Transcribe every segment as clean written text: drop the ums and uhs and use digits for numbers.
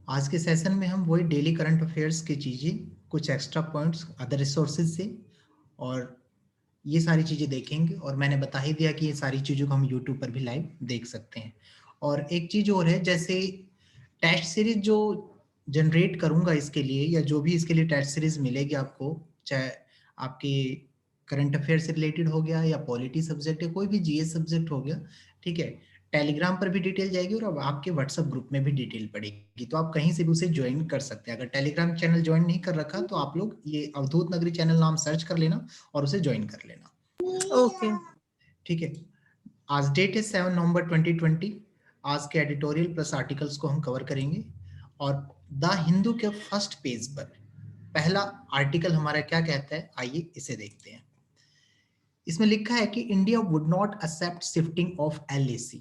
आज के सेशन में हम वही डेली करंट अफेयर्स की चीज़ें, कुछ एक्स्ट्रा पॉइंट्स अदर रिसोर्सेज से और ये सारी चीज़ें देखेंगे। और मैंने बता ही दिया कि ये सारी चीज़ों को हम यूट्यूब पर भी लाइव देख सकते हैं। और एक चीज़ और है, जैसे टेस्ट सीरीज जो जनरेट करूँगा इसके लिए, या जो भी इसके लिए टेस्ट सीरीज मिलेगी आपको, चाहे आपके करंट अफेयर से रिलेटेड हो गया या पॉलिटी सब्जेक्ट है, कोई भी जीएस सब्जेक्ट हो गया, ठीक है, टेलीग्राम पर भी डिटेल जाएगी और अब आपके व्हाट्सएप ग्रुप में भी डिटेल पड़ेगी, तो आप कहीं से भी उसे ज्वाइन कर सकते हैं। अगर टेलीग्राम चैनल ज्वाइन नहीं कर रखा तो आप लोग ये अवधूत नगरी चैनल नाम सर्च कर लेना और उसे ज्वाइन कर लेना। ओके ठीक है। आज डेट है 7 नवंबर 2020। आज के एडिटोरियल प्लस आर्टिकल्स को हम कवर करेंगे। और द हिंदू के फर्स्ट पेज पर पहला आर्टिकल हमारा क्या कहता है, आइए इसे देखते हैं। इसमें लिखा है कि India would not accept shifting of LAC,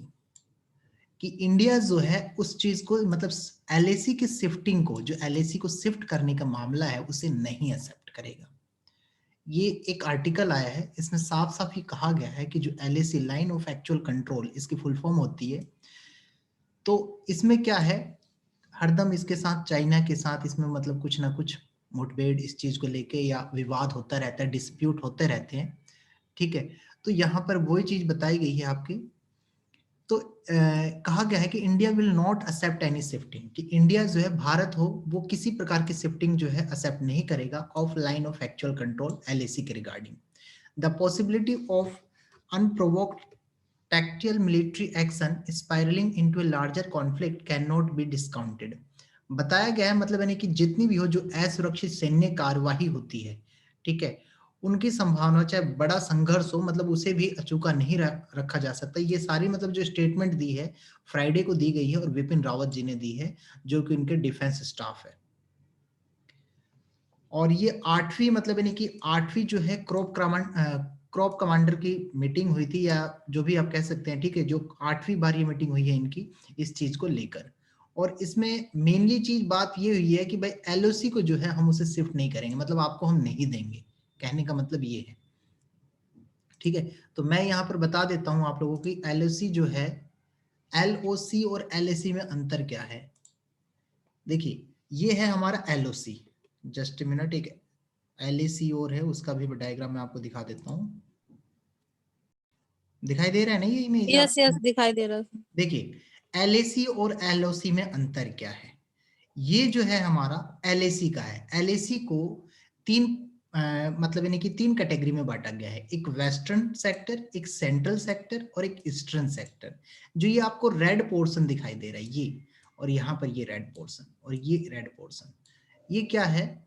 कि इंडिया जो है उस चीज को, मतलब एलएसी की शिफ्टिंग को, जो एलएसी को शिफ्ट करने का मामला है, उसे नहीं एक्सेप्ट करेगा। ये एक आर्टिकल आया है, इसमें साफ साफ ये कहा गया है कि जो LAC, line of actual control, इसकी फुल फॉर्म होती है। तो इसमें क्या है, हरदम इसके साथ चाइना के साथ इसमें मतलब कुछ ना कुछ मुठभेड़ इस चीज को लेके या विवाद होता रहता है, डिस्प्यूट होते रहते हैं। ठीक है। तो यहाँ पर वही चीज बताई गई है आपकी। तो कहा गया है कि India will not accept any shifting, कि इंडिया जो है, भारत हो, वो किसी प्रकार की शिफ्टिंग जो है एक्सेप्ट नहीं करेगा of line of actual control LAC के regarding. The possibility of unprovoked tactical military action spiraling into a larger conflict cannot be discounted। बताया गया है, मतलब यानी कि जितनी भी हो जो असुरक्षित सैन्य कार्यवाही होती है, ठीक है, उनकी संभावना, चाहे बड़ा संघर्ष हो, मतलब उसे भी अचूका नहीं रखा जा सकता। ये सारी मतलब जो स्टेटमेंट दी है, फ्राइडे को दी गई है और विपिन रावत जी ने दी है, जो कि उनके डिफेंस स्टाफ है। और ये 8वीं, मतलब यानी कि 8वीं जो है क्रॉप कमांडर की मीटिंग हुई थी, या जो भी आप कह सकते हैं, ठीक है, जो 8वीं बार ये मीटिंग हुई है इनकी, इस चीज को लेकर। और इसमें मेनली चीज बात ये हुई है कि भाई एलओसी को जो है हम उसे शिफ्ट नहीं करेंगे, मतलब आपको हम नहीं देंगे, कहने का मतलब ये है। ठीक है। तो मैं यहाँ पर बता देता हूँ आप लोगों की, एलओसी जो है, एलओसी और एलएसी में अंतर क्या है। देखिए, ये है हमारा एलओसी, जस्ट मिनट, एक एलएसी और है, उसका भी डायग्राम मैं आपको दिखा देता हूँ। दिखाई दे रहा है ना ये इमेज यस आपको? यस दिखाई दे रहा है। देखिए, एलएसी और एलओसी में अंतर क्या है। ये जो है हमारा एलएसी का है। एलएसी को तीन मतलब यानी कि तीन कैटेगरी में बांटा गया है, एक वेस्टर्न सेक्टर, एक सेंट्रल सेक्टर और एक ईस्टर्न सेक्टर। जो ये आपको रेड पोर्शन दिखाई दे रहा है ये, और यहाँ पर ये रेड पोर्शन और ये रेड पोर्शन, ये क्या है,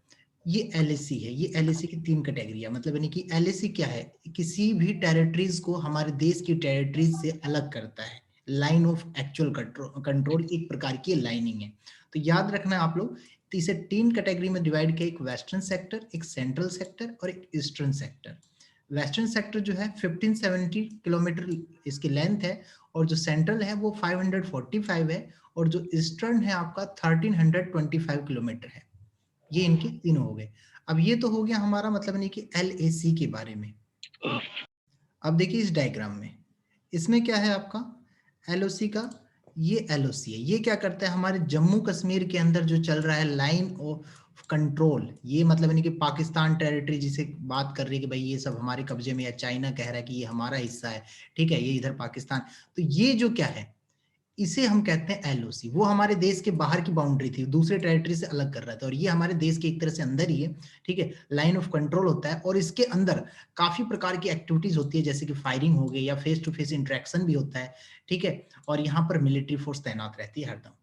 ये एलएसी है। ये एलएसी की तीन कैटेगरी है, मतलब यानी कि एलएसी क्या है, किसी भी टेरिटरीज को हमारे देश की टेरिटरीज से अलग करता है। लाइन ऑफ एक्चुअल कंट्रोल एक प्रकार की लाइनिंग है। तो याद रखना आप लोग, तो इसे तीन कैटेगरी में डिवाइड किया, एक वेस्टर्न सेक्टर, एक सेंट्रल सेक्टर और एक ईस्टर्न सेक्टर। वेस्टर्न सेक्टर जो है 1570 किलोमीटर इसकी लेंथ है, और जो सेंट्रल है वो 545 है, और जो ईस्टर्न है आपका 1325 किलोमीटर है। ये इनके तीनों हो गए। अब ये तो हो गया हमारा, मतलब नहीं कि एलएसी के बारे में। अब देखिए इस डायग्राम में, इसमें क्या है आपका एलओसी का, ये एलओसी है। ये क्या करता है, हमारे जम्मू कश्मीर के अंदर जो चल रहा है लाइन ऑफ कंट्रोल, ये मतलब यानी कि पाकिस्तान टेरिटरी जिसे बात कर रही है कि भाई ये सब हमारे कब्जे में, या चाइना कह रहा है कि ये हमारा हिस्सा है, ठीक है, ये इधर पाकिस्तान, तो ये जो क्या है, इसे हम कहते हैं एलओसी। वो हमारे देश के बाहर की बाउंड्री थी, दूसरे टेरिटरी से अलग कर रहा था, और ये हमारे देश के एक तरह से अंदर ही है। ठीक है, लाइन ऑफ कंट्रोल होता है, और इसके अंदर काफी प्रकार की एक्टिविटीज होती है, जैसे कि फायरिंग हो गई या फेस टू फेस इंटरेक्शन भी होता है। ठीक है, और यहाँ पर मिलिट्री फोर्स तैनात रहती है हरदम।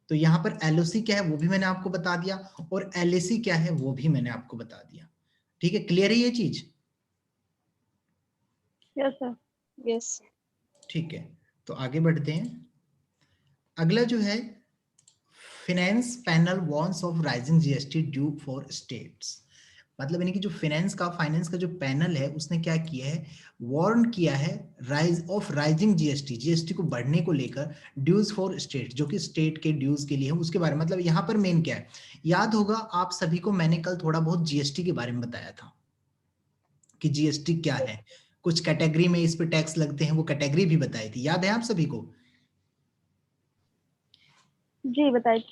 तो यहाँ पर एलओसी क्या है वो भी मैंने आपको बता दिया, और एलएसी क्या है वो भी मैंने आपको बता दिया। ठीक है, क्लियर है ये चीज? Yes sir. यस। ठीक है, तो आगे बढ़ते हैं। अगला जो है, finance panel warns of rising GST due for states. मतलब यानी कि जो फाइनेंस का जो पैनल है, उसने क्या किया है, वार्न किया है राइजिंग जीएसटी, जीएसटी को बढ़ने को लेकर, ड्यूज फॉर स्टेट, जो कि स्टेट के ड्यूज के लिए है, उसके बारे में। मतलब यहाँ पर मेन क्या है, याद होगा आप सभी को, मैंने कल थोड़ा बहुत जीएसटी के बारे में बताया था कि जीएसटी क्या है, कुछ कैटेगरी में इस पे टैक्स लगते हैं, वो कैटेगरी भी बताई थी, याद है आप सभी को? जी बताइए।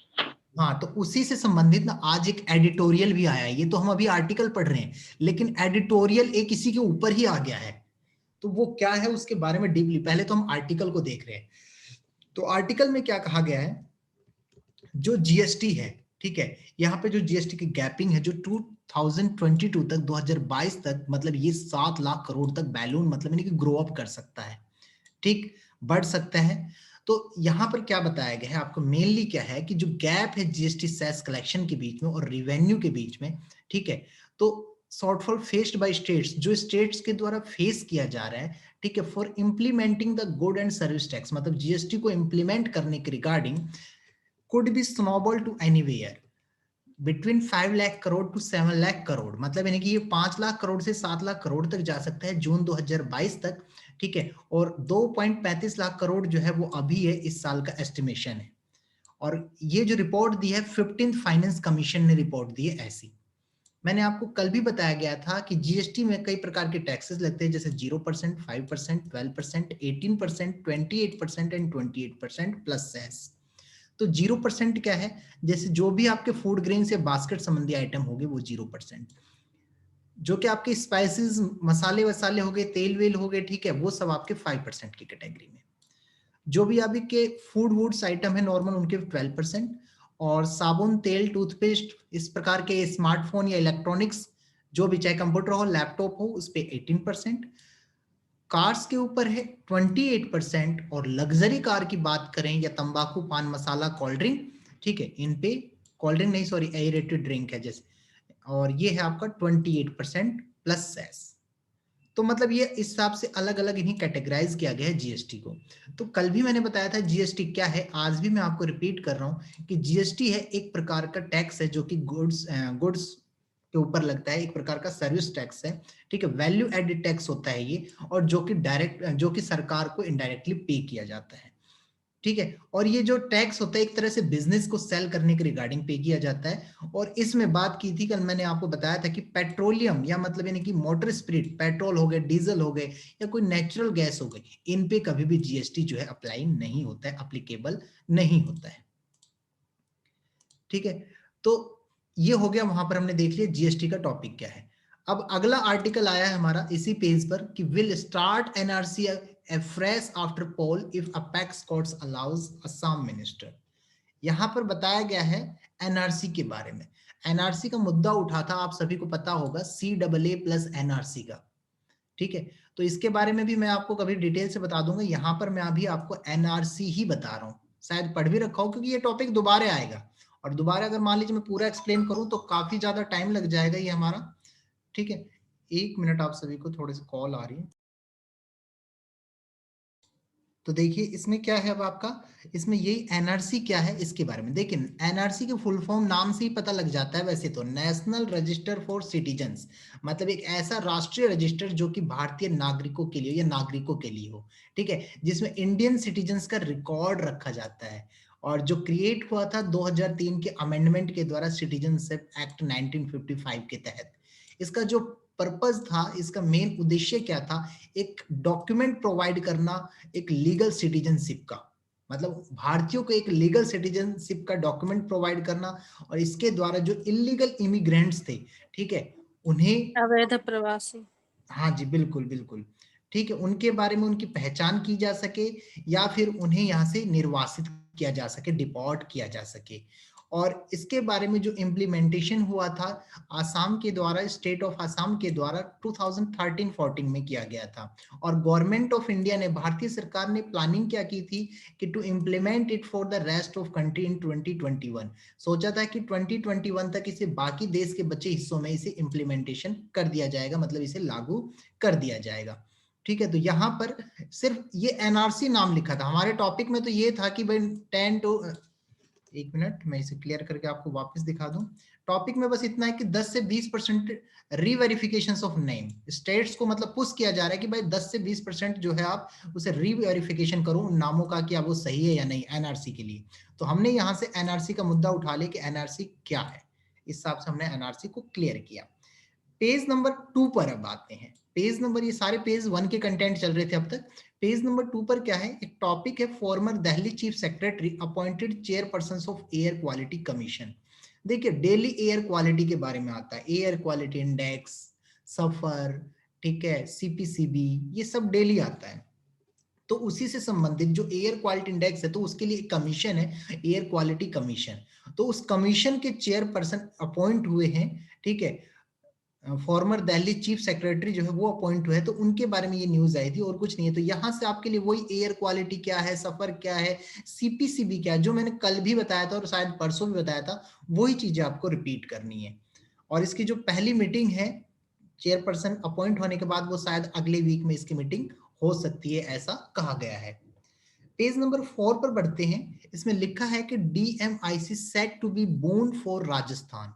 हाँ, तो उसी से संबंधित ना आज एक एडिटोरियल भी आया है। ये तो हम अभी आर्टिकल पढ़ रहे हैं, लेकिन एडिटोरियल एक इसी के ऊपर ही आ गया है। तो वो क्या है उसके बारे में डीपली, पहले तो हम आर्टिकल को देख रहे हैं। तो आर्टिकल में क्या कहा गया है, जो जीएसटी है, ठीक है, यहाँ पे जो जीएसटी की गैपिंग है जो 2022 तक 2022 तक, मतलब ये 7 लाख करोड़ तक बैलून, मतलब यानी कि ग्रो अप कर सकता है, ठीक, बढ़ सकता है। तो यहाँ पर क्या बताया गया है आपको, मेनली क्या है कि जो गैप है जीएसटी सेस कलेक्शन के बीच में और रिवेन्यू के बीच में, ठीक है, तो शॉर्टफॉल फेस्ड बाय स्टेट्स, जो स्टेट्स के द्वारा फेस किया जा रहा है, ठीक है, for implementing the good and service tax, मतलब जीएसटी को इंप्लीमेंट करने के regarding could be snowball to anywhere between 5 lakh crore to 7 lakh crore, मतलब यानी कि ये 5 लाख करोड़ से 7 लाख करोड़ तक जा सकता है जून 2022 तक, ठीक है, और 2.35 लाख करोड़ जो है वो अभी है, इस साल का एस्टिमेशन है। और ये जो रिपोर्ट दी है 15th फाइनेंस कमीशन ने रिपोर्ट दी है ऐसी। मैंने आपको कल भी बताया गया था कि जीएसटी में कई प्रकार के टैक्सेस लगते हैं, जैसे 0%, 5%, 12%, 18%, 28% एंड 28% प्लस सेस। तो 0% क्या है, जैसे जो भी आपके फूड ग्रेन या बास्केट संबंधी आइटम होंगे वो 0%, जो कि आपके स्पाइसेस, मसाले वसाले हो गए, तेल वेल हो गए, ठीक है, वो सब आपके 5% की कैटेगरी में। जो भी आपके फूड वूड्स आइटम है नॉर्मल, उनके 12%, और साबुन, तेल, टूथपेस्ट, इस प्रकार के स्मार्टफोन या इलेक्ट्रॉनिक्स, जो भी चाहे कंप्यूटर हो, लैपटॉप हो, उस पर 18%, कार्स के ऊपर है 28%, और लग्जरी कार की बात करें या तंबाकू, पान मसाला, कोल्ड ड्रिंक, ठीक है, इन पे, कोल्ड ड्रिंक नहीं सॉरी, एरेटेड ड्रिंक है जैसे, और ये है आपका 28% प्लस सेस। तो मतलब ये इस हिसाब से अलग अलग इन्हीं कैटेगराइज किया गया है जीएसटी को। तो कल भी मैंने बताया था जीएसटी क्या है, आज भी मैं आपको रिपीट कर रहा हूं कि जीएसटी है एक प्रकार का टैक्स है जो कि गुड्स के ऊपर लगता है, एक प्रकार का सर्विस टैक्स है, ठीक है, वैल्यू एडेड टैक्स होता है ये, और जो कि डायरेक्ट, जो कि सरकार को इनडायरेक्टली पे किया जाता है, ठीक है। और ये जो टैक्स होता है एक तरह से बिजनेस को सेल करने के रिगार्डिंग पे किया जाता है। और इसमें बात की थी कल, मैंने आपको बताया था कि पेट्रोलियम या मतलब यानी कि मोटर स्पिरिट, पेट्रोल हो गए, डीजल हो गए, या कोई नेचुरल गैस हो गई, इन पे कभी भी जीएसटी जो है अप्लाई नहीं होता है, अप्लीकेबल नहीं होता है, ठीक है। तो ये हो गया, वहां पर हमने देख लिया जीएसटी का टॉपिक क्या है। अब अगला आर्टिकल आया है हमारा इसी पेज पर कि will start NRC fresh after poll if apex courts allows Assam minister. यहां पर बताया गया है एनआरसी के बारे में। एनआरसी का मुद्दा उठा था, आप सभी को पता होगा, CAA प्लस एनआरसी का, ठीक है। तो इसके बारे में भी मैं आपको कभी डिटेल से बता दूंगा, यहां पर मैं अभी आपको एनआरसी ही बता रहा हूं, शायद पढ़ भी रखा हो क्योंकि ये टॉपिक दोबारा आएगा, और दोबारा अगर मान लीजिए मैं पूरा एक्सप्लेन करूं तो काफी ज्यादा टाइम लग जाएगा ये हमारा, ठीक है। 1 मिनट, आप सभी को थोड़ी सी कॉल आ रही है। तो देखिए इसमें क्या है अब आपका, इसमें यही एनआरसी क्या है इसके बारे में देखिए। एनआरसी के फुल फॉर्म नाम से ही पता लग जाता है वैसे तो, नेशनल रजिस्टर फॉर सिटीजन्स, मतलब एक ऐसा राष्ट्रीय रजिस्टर जो कि भारतीय नागरिकों के लिए या नागरिकों के लिए हो, ठीक है, जिसमें इंडियन सिटीजन्स का रिकॉर्ड रखा जाता है, और जो क्रिएट हुआ था 2003 के अमेंडमेंट के द्वारा, सिटीजनशिप एक्ट 1955 के तहत। इसका जो पर्पज था, इसका मेन उद्देश्य क्या था, एक डॉक्यूमेंट प्रोवाइड करना, एक लीगल सिटीजनशिप का, मतलब भारतीयों को एक लीगल सिटीजनशिप का डॉक्यूमेंट प्रोवाइड करना, और इसके द्वारा जो इलीगल इमिग्रेंट्स थे, ठीक है, उन्हें, अवैध प्रवासी। हाँ जी बिल्कुल बिल्कुल, ठीक है, उनके बारे में उनकी पहचान की जा सके, या फिर उन्हें यहाँ से निर्वासित किया जा सके, डिपोर्ट किया जा सके। और इसके बारे में जो इम्प्लीमेंटेशन हुआ था आसाम के द्वारा, स्टेट ऑफ आसाम के द्वारा 2013-14 में किया गया था। और गवर्नमेंट ऑफ इंडिया ने, भारतीय सरकार ने प्लानिंग क्या की थी कि to implement it for the rest of country in 2021। सोचा था कि 2021 तक इसे बाकी देश के बचे हिस्सों में इसे इम्प्लीमेंटेशन कर दिया जाएगा, मतलब इसे लागू कर दिया जाएगा, ठीक है। तो यहाँ पर सिर्फ ये एनआरसी नाम लिखा था, हमारे टॉपिक में तो ये था कि भाई 10 टू, 1 मिनट मैं इसे क्लियर करके आपको वापस दिखा दूं। टॉपिक में बस इतना है कि 10 से 20% रीवेरिफिकेशन ऑफ नेम, स्टेट्स को मतलब पुश किया जा रहा है कि भाई 10 से 20% जो है आप उसे रीवेरिफिकेशन करो उन नामों का, कि वो सही है या नहीं एनआरसी के लिए। तो हमने यहाँ से एनआरसी का मुद्दा उठा लिया कि एनआरसी क्या है, इस हिसाब से हमने एनआरसी को क्लियर किया। पेज नंबर 2 पर अब आते हैं। पेज नंबर, ये सारे पेज 1 के कंटेंट चल रहे थे अब तक। पेज नंबर 2 पर क्या है, एक टॉपिक है, farmer Delhi chief secretary appointed chairperson of air quality commission. देखिए डेली एयर क्वालिटी के बारे में आता है, एयर क्वालिटी इंडेक्स, सफर, ठीक है, सीपीसीबी, ये सब डेली आता है। तो उसी से संबंधित जो एयर क्वालिटी इंडेक्स है, तो उसके लिए एक कमीशन है, एयर क्वालिटी कमीशन। तो उस कमीशन के चेयरपर्सन अपॉइंट हुए हैं, ठीक है, फॉर्मर दिल्ली चीफ सेक्रेटरी जो है वो अपॉइंट हुए हैं। तो उनके बारे में ये न्यूज आई थी, और कुछ नहीं है। तो यहाँ से आपके लिए वही एयर क्वालिटी क्या है, सफर क्या है, सीपीसीबी क्या है, जो मैंने कल भी बताया था और शायद परसों भी बताया था, वही चीजें आपको रिपीट करनी है। और इसकी जो पहली मीटिंग है चेयरपर्सन अपॉइंट होने के बाद, वो शायद अगले वीक में इसकी मीटिंग हो सकती है, ऐसा कहा गया है। पेज नंबर 4 पर बढ़ते हैं। इसमें लिखा है कि DMIC set to be boon for Rajasthan,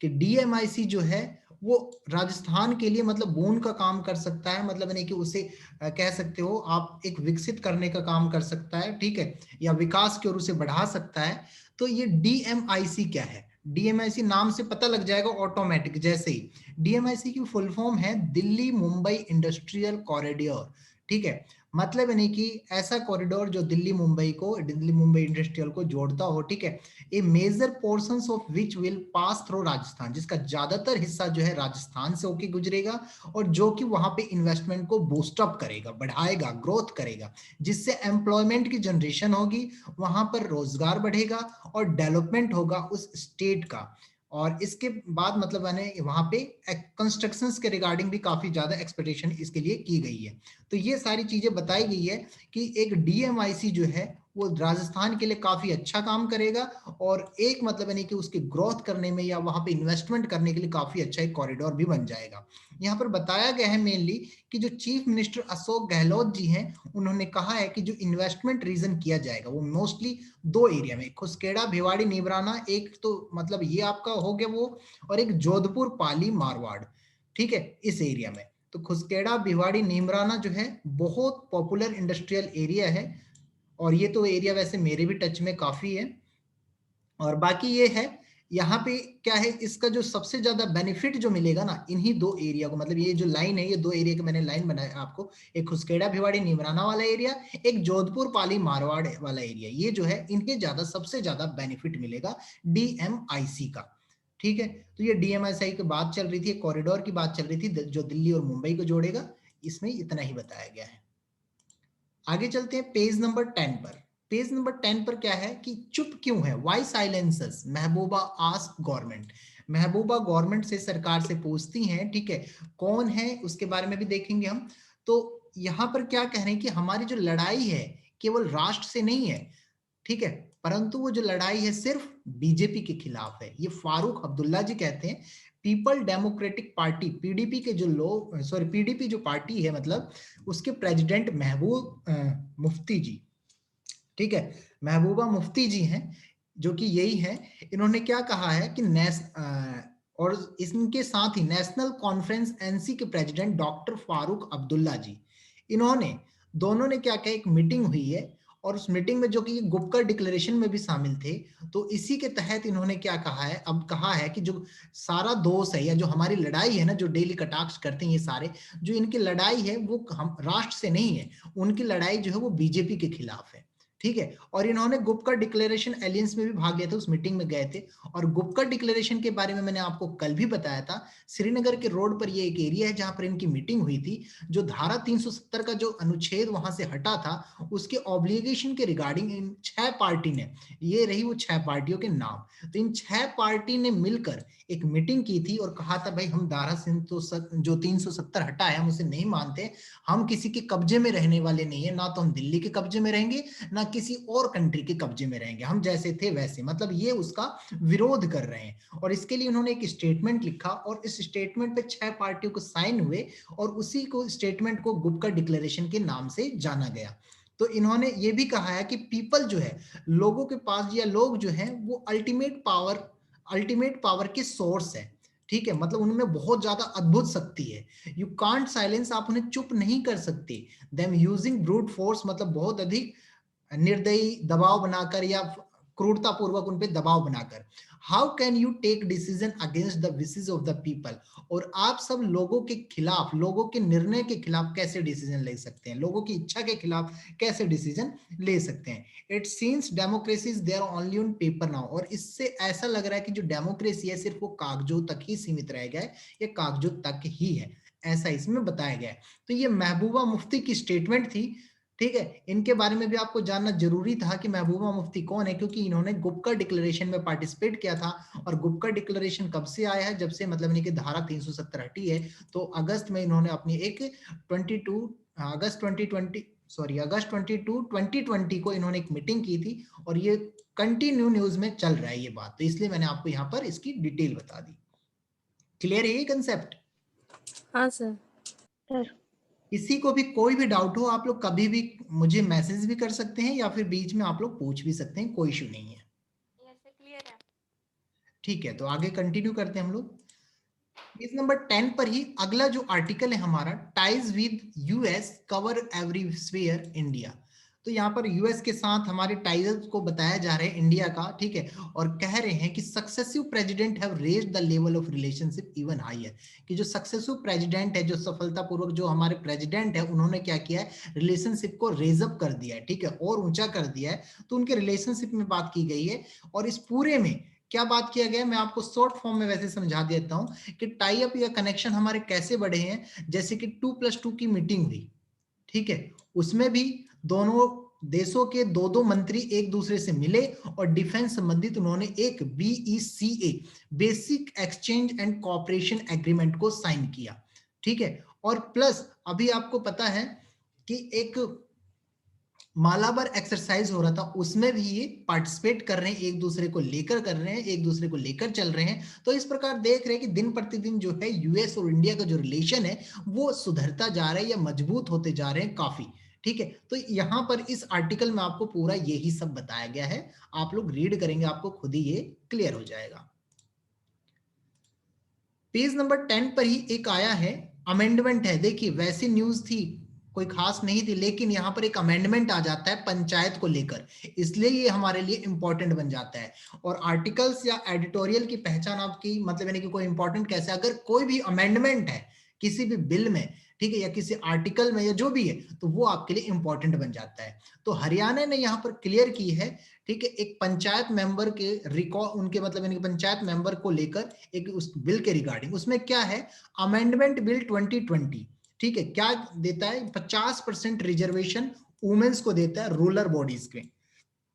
कि डीएमआईसी जो है वो राजस्थान के लिए मतलब बोन का काम कर सकता है, मतलब नहीं कि उसे कह सकते हो आप एक विकसित करने का काम कर सकता है, ठीक है, या विकास की ओर उसे बढ़ा सकता है। तो ये डीएमआईसी क्या है, डीएमआईसी नाम से पता लग जाएगा ऑटोमेटिक जैसे ही। डीएमआईसी की फुल फॉर्म है दिल्ली मुंबई इंडस्ट्रियल कॉरिडोर, ठीक है, मतलब यानी कि ऐसा कॉरिडोर जो दिल्ली मुंबई को, दिल्ली मुंबई इंडस्ट्रियल को जोड़ता हो, ठीक है। A major portions of which will pass through Rajasthan, जिसका ज्यादातर हिस्सा जो है राजस्थान से होके गुजरेगा, और जो कि वहां पे इन्वेस्टमेंट को बूस्ट अप करेगा, बढ़ाएगा, ग्रोथ करेगा, जिससे एम्प्लॉयमेंट की जनरेशन होगी, वहां पर रोजगार बढ़ेगा और डेवलपमेंट होगा उस स्टेट का। और इसके बाद मतलब मैंने वहां पे कंस्ट्रक्शन के रिगार्डिंग भी काफी ज्यादा एक्सपेक्टेशन इसके लिए की गई है। तो ये सारी चीजें बताई गई है कि एक डीएमआईसी जो है वो राजस्थान के लिए काफी अच्छा काम करेगा, और एक मतलब यानी कि उसकी ग्रोथ करने में या वहां पे इन्वेस्टमेंट करने के लिए काफी अच्छा एक कॉरिडोर भी बन जाएगा। यहाँ पर बताया गया है मेनली कि जो चीफ मिनिस्टर अशोक गहलोत जी हैं, उन्होंने कहा है कि जो इन्वेस्टमेंट रीजन किया जाएगा वो मोस्टली दो एरिया में, खुसकेड़ा भिवाड़ी नीमराना, एक तो मतलब ये आपका हो गया वो, और एक जोधपुर पाली मारवाड़, ठीक है, इस एरिया में। तो खुसकेड़ा भिवाड़ी नीमराना जो है बहुत पॉपुलर इंडस्ट्रियल एरिया है, और ये तो एरिया वैसे मेरे भी टच में काफी है। और बाकी ये है, यहाँ पे क्या है, इसका जो सबसे ज्यादा बेनिफिट जो मिलेगा ना इन्हीं दो एरिया को, मतलब ये जो लाइन है, ये दो एरिया के मैंने लाइन बनाया आपको, एक खुसकेड़ा भिवाड़ी निमराना वाला एरिया, एक जोधपुर पाली मारवाड़ वाला एरिया, ये जो है इनके ज्यादा सबसे ज्यादा बेनिफिट मिलेगा डीएमआईसी का, ठीक है। तो ये डीएमआईसी की बात चल रही थी, कॉरिडोर की बात चल रही थी जो दिल्ली और मुंबई को जोड़ेगा, इसमें इतना ही बताया गया है। आगे चलते हैं पेज नंबर 10 पर। पेज नंबर 10 पर क्या है कि चुप क्यों है, वाई साइलेंसस, महबूबा आस्क गवर्नमेंट। महबूबा गवर्नमेंट से, सरकार से पूछती हैं, ठीक है, कौन है उसके बारे में भी देखेंगे हम। तो यहां पर क्या कह रहे हैं कि हमारी जो लड़ाई है केवल राष्ट्र से नहीं है, ठीक है, परंतु वो जो लड़ाई है सिर्फ बीजेपी के खिलाफ है। ये फारूक अब्दुल्ला जी कहते हैं। पीपल डेमोक्रेटिक पार्टी पीडीपी के जो लोग, सॉरी पीडीपी जो पार्टी है मतलब, उसके प्रेसिडेंट महबूब मुफ्ती जी, ठीक है, महबूबा मुफ्ती जी हैं, जो कि यही है। इन्होंने क्या कहा है कि और इनके साथ ही नेशनल कॉन्फ्रेंस एनसी के प्रेसिडेंट डॉक्टर फारूक अब्दुल्ला जी, इन्होंने, दोनों ने क्या कहा, एक मीटिंग हुई है, और उस मीटिंग में जो कि गुपकर डिक्लेरेशन में भी शामिल थे, तो इसी के तहत इन्होंने क्या कहा है, अब कहा है कि जो सारा दोष है या जो हमारी लड़ाई है ना, जो डेली कटाक्ष करते हैं ये सारे, जो इनकी लड़ाई है वो हम राष्ट्र से नहीं है, उनकी लड़ाई जो है वो बीजेपी के खिलाफ है, ठीक है। और इन्होंने गुपकर डिक्लेरेशन एलियंस में भी भाग लिया था, उस मीटिंग में गए थे। और गुपकर डिक्लेरेशन के बारे में मैंने आपको कल भी बताया था, श्रीनगर के रोड पर ये एक एरिया है जहां पर इनकी मीटिंग हुई थी। जो धारा 370 का जो अनुच्छेद वहां से हटा था, उसके ऑब्लिगेशन के रिगार्डिंग इन 6 पार्टी ने, ये रही वो 6 पार्टियों के नाम, तो इन 6 पार्टी ने मिलकर एक मीटिंग की थी और कहा था भाई हम धारा जो 370 हटा है हम उसे नहीं मानते, हम किसी के कब्जे में रहने वाले नहीं है, ना तो हम दिल्ली के कब्जे में रहेंगे ना किसी और कंट्री के कब्जे में रहेंगे, हम जैसे थे वैसे, मतलब ये उसका विरोध कर रहे हैं। और इसके लिए उन्होंने एक स्टेटमेंट लिखा, और इस स्टेटमेंट पे 6 पार्टियों को साइन हुए, और उसी को स्टेटमेंट को गुपकर डिक्लेरेशन के नाम से जाना गया। तो इन्होंने ये भी कहा है कि पीपल जो है, लोगों के पास, या लोग जो है वो अल्टीमेट पावर के सोर्स है, ठीक है, मतलब उनमें बहुत ज्यादा अद्भुत शक्ति है। यू कांट साइलेंस, आप उन्हें चुप नहीं कर सकते। देम यूजिंग ब्रूट फोर्स, मतलब बहुत अधिक निर्दयी दबाव बनाकर या क्रूरतापूर्वक उन पे दबाव बनाकर। How can you take decision against the wishes of the people, और आप सब लोगों के खिलाफ, लोगों के निर्णय के खिलाफ कैसे डिसीजन ले सकते हैं, लोगों की इच्छा के खिलाफ कैसे डिसीजन ले सकते हैं। It seems democracy is there only on paper now, और इससे ऐसा लग रहा है कि जो डेमोक्रेसी है सिर्फ वो कागजों तक ही सीमित रह गया है, ये कागजों तक ही है, ऐसा इसमें बताया गया है। तो ये महबूबा मुफ्ती की स्टेटमेंट थी, ठीक है। इनके बारे में भी आपको जानना जरूरी था कि महबूबा मुफ्ती कौन है, क्योंकि इन्होंने गुपका डिक्लेरेशन में पार्टिसिपेट किया था। और गुपका डिक्लेरेशन कब से आया है, जब से मतलब नहीं कि धारा 370 हटी है, तो अगस्त में इन्होंने अपनी एक 22 अगस्त 2020 सॉरी अगस्त 22 2020 को इन्होंने एक मीटिंग की थी, और ये कंटिन्यू न्यूज में चल रहा है ये बात, तो इसलिए मैंने आपको यहाँ पर इसकी डिटेल बता दी। क्लियर है ये कंसेप्ट? हाँ सर। सर किसी को भी कोई भी डाउट हो, आप लोग कभी भी मुझे मैसेज भी कर सकते हैं, या फिर बीच में आप लोग पूछ भी सकते हैं, कोई इशू नहीं है। क्लियर है। ठीक है, तो आगे कंटिन्यू करते हैं हम लोग। पेज नंबर 10 पर ही अगला जो आर्टिकल है हमारा, ties with US cover everywhere India. तो यहाँ पर यूएस के साथ हमारे टाइज को बताया जा रहा है इंडिया का, ठीक है। और कह रहे हैं कि successive president have raised the level of relationship even higher, कि जो सक्सेसिव प्रेसिडेंट है, जो सफलतापूर्वक जो हमारे प्रेसिडेंट है, उन्होंने क्या किया है, रिलेशनशिप को रेज अप कर दिया है, ठीक है, और ऊंचा कर दिया है। तो उनके रिलेशनशिप में बात की गई है, और इस पूरे में क्या बात किया गया, मैं आपको शॉर्ट फॉर्म में वैसे समझा देता हूं कि टाई अप या कनेक्शन हमारे कैसे बढ़े हैं। जैसे कि 2+2 की मीटिंग हुई, ठीक है, उसमें भी दोनों देशों के दो दो मंत्री एक दूसरे से मिले और डिफेंस संबंधित उन्होंने एक BECA basic exchange and cooperation agreement को साइन किया, ठीक है। और प्लस अभी आपको पता है कि एक मालाबार एक्सरसाइज हो रहा था, उसमें भी ये पार्टिसिपेट कर रहे हैं, एक दूसरे को लेकर कर रहे हैं, एक दूसरे को लेकर चल रहे हैं। तो इस प्रकार देख रहे हैं कि दिन प्रतिदिन जो है यूएस और इंडिया का जो रिलेशन है वो सुधरता जा रहा है या मजबूत होते जा रहे हैं काफी, ठीक है। तो यहां पर इस आर्टिकल में आपको पूरा यही सब बताया गया है, आप लोग रीड करेंगे आपको खुद ही ये क्लियर हो जाएगा। पेज नंबर 10 पर ही एक आया है अमेंडमेंट है। देखिए वैसी न्यूज थी, कोई खास नहीं थी, लेकिन यहाँ पर एक अमेंडमेंट आ जाता है पंचायत को लेकर, इसलिए ये हमारे लिए इंपॉर्टेंट बन जाता है। और आर्टिकल्स या एडिटोरियल की पहचान आपकी मतलब यानी कि कोई इंपॉर्टेंट कैसे, अगर कोई भी अमेंडमेंट है किसी भी बिल में, ठीक है, या किसी आर्टिकल में या जो भी है, तो वो आपके लिए इंपॉर्टेंट बन जाता है। तो हरियाणा ने यहाँ पर क्लियर की है, ठीक है, एक पंचायत मेंबर के रिकॉर्ड उनके मतलब यानी कि पंचायत मेंबर को लेकर एक उस बिल के रिगार्डिंग, उसमें क्या है, अमेंडमेंट बिल 2020, ठीक है, क्या देता है, 50% रिजर्वेशन वुमेन्स को देता है रूरल बॉडीज के,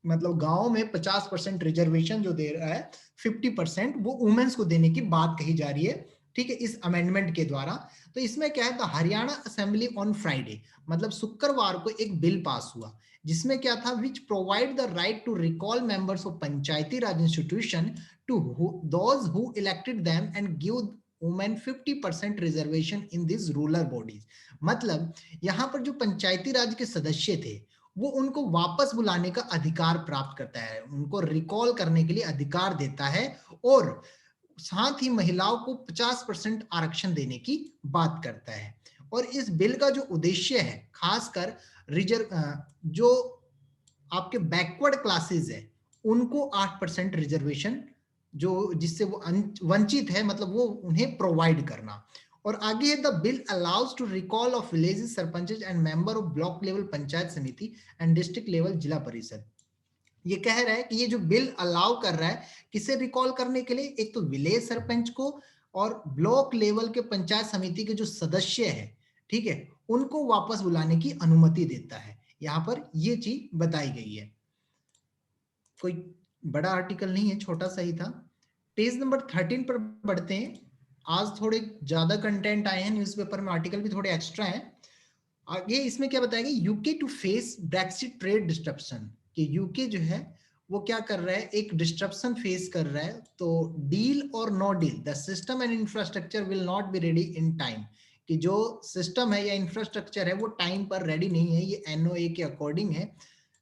मतलब गांव में 50% रिजर्वेशन जो दे रहा है, 50% वो वुमेन्स को देने की बात कही जा रही है, ठीक है, इस अमेंडमेंट के द्वारा। तो इसमें क्या है, the Haryana assembly on Friday, मतलब शुक्रवार को एक बिल पास हुआ, जिसमें क्या था, which provide the right to recall members of panchayati raj institution to those who elected them and give women 50% reservation in this rural bodies. मतलब यहाँ पर जो पंचायती राज के सदस्य थे, वो उनको वापस बुलाने का अधिकार प्राप्त करता है, उनको रिकॉल करने के लिए अधिकार देता है, और साथ ही महिलाओं को 50% आरक्षण देने की बात करता है। और इस बिल का जो उद्देश्य है, खासकर रिजर्व जो आपके बैकवर्ड क्लासेस है, उनको 8% रिजर्वेशन जो जिससे वो वंचित है, मतलब वो उन्हें प्रोवाइड करना। और आगे है, the bill allows to recall of villages sarpanches and member of block level panchayat samiti and district level जिला परिषद। ये कह रहा है कि ये जो बिल अलाउ कर रहा है किसे रिकॉल करने के लिए, एक तो विलेज सरपंच को और ब्लॉक लेवल के पंचायत समिति के जो सदस्य है, ठीक है, उनको वापस बुलाने की अनुमति देता है। यहां पर ये चीज बताई गई है, कोई बड़ा आर्टिकल नहीं है, छोटा सा ही था। पेज नंबर 13 पर बढ़ते हैं। आज थोड़े ज्यादा कंटेंट आए हैं न्यूज़पेपर में, आर्टिकल भी थोड़े एक्स्ट्रा हैं। आगे इसमें क्या बताया गया, UK to face Brexit trade disruption, कि यूके जो है वो क्या कर रहा है, एक डिस्ट्रप्शन फेस कर रहा है। तो डील और no deal, the system and infrastructure will not be ready in time, कि जो सिस्टम है या इंफ्रास्ट्रक्चर है वो टाइम पर रेडी नहीं है, ये एनओए के अकॉर्डिंग है,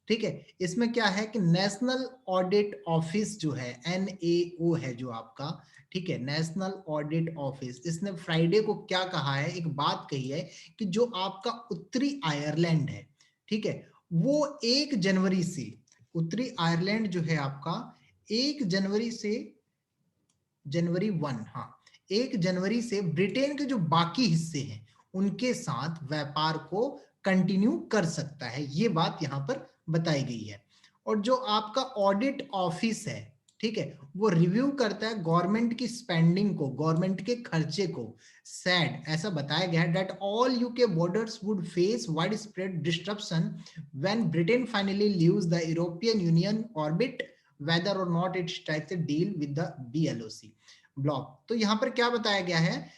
ठीक है। इसमें क्या है कि नेशनल ऑडिट ऑफिस जो है, NAO है जो आपका, ठीक है, नेशनल ऑडिट ऑफिस, इसने फ्राइडे को क्या कहा है, एक बात कही है कि जो आपका उत्तरी आयरलैंड है, ठीक है, वो 1 जनवरी से उत्तरी आयरलैंड जो है आपका 1 जनवरी से जनवरी 1, हाँ 1 जनवरी से ब्रिटेन के जो बाकी हिस्से हैं उनके साथ व्यापार को कंटिन्यू कर सकता है, ये बात यहां पर बताई गई है। और जो आपका ऑडिट ऑफिस है, ठीक है, वो रिव्यू करता है गवर्नमेंट की स्पेंडिंग को, गवर्नमेंट के खर्चे को। सैड ऐसा बताया गया है that all UK borders would face wide spread disruption when Britain finally leaves the European union orbit whether or not it strikes a deal with the BLOC block. तो यहाँ पर क्या बताया गया है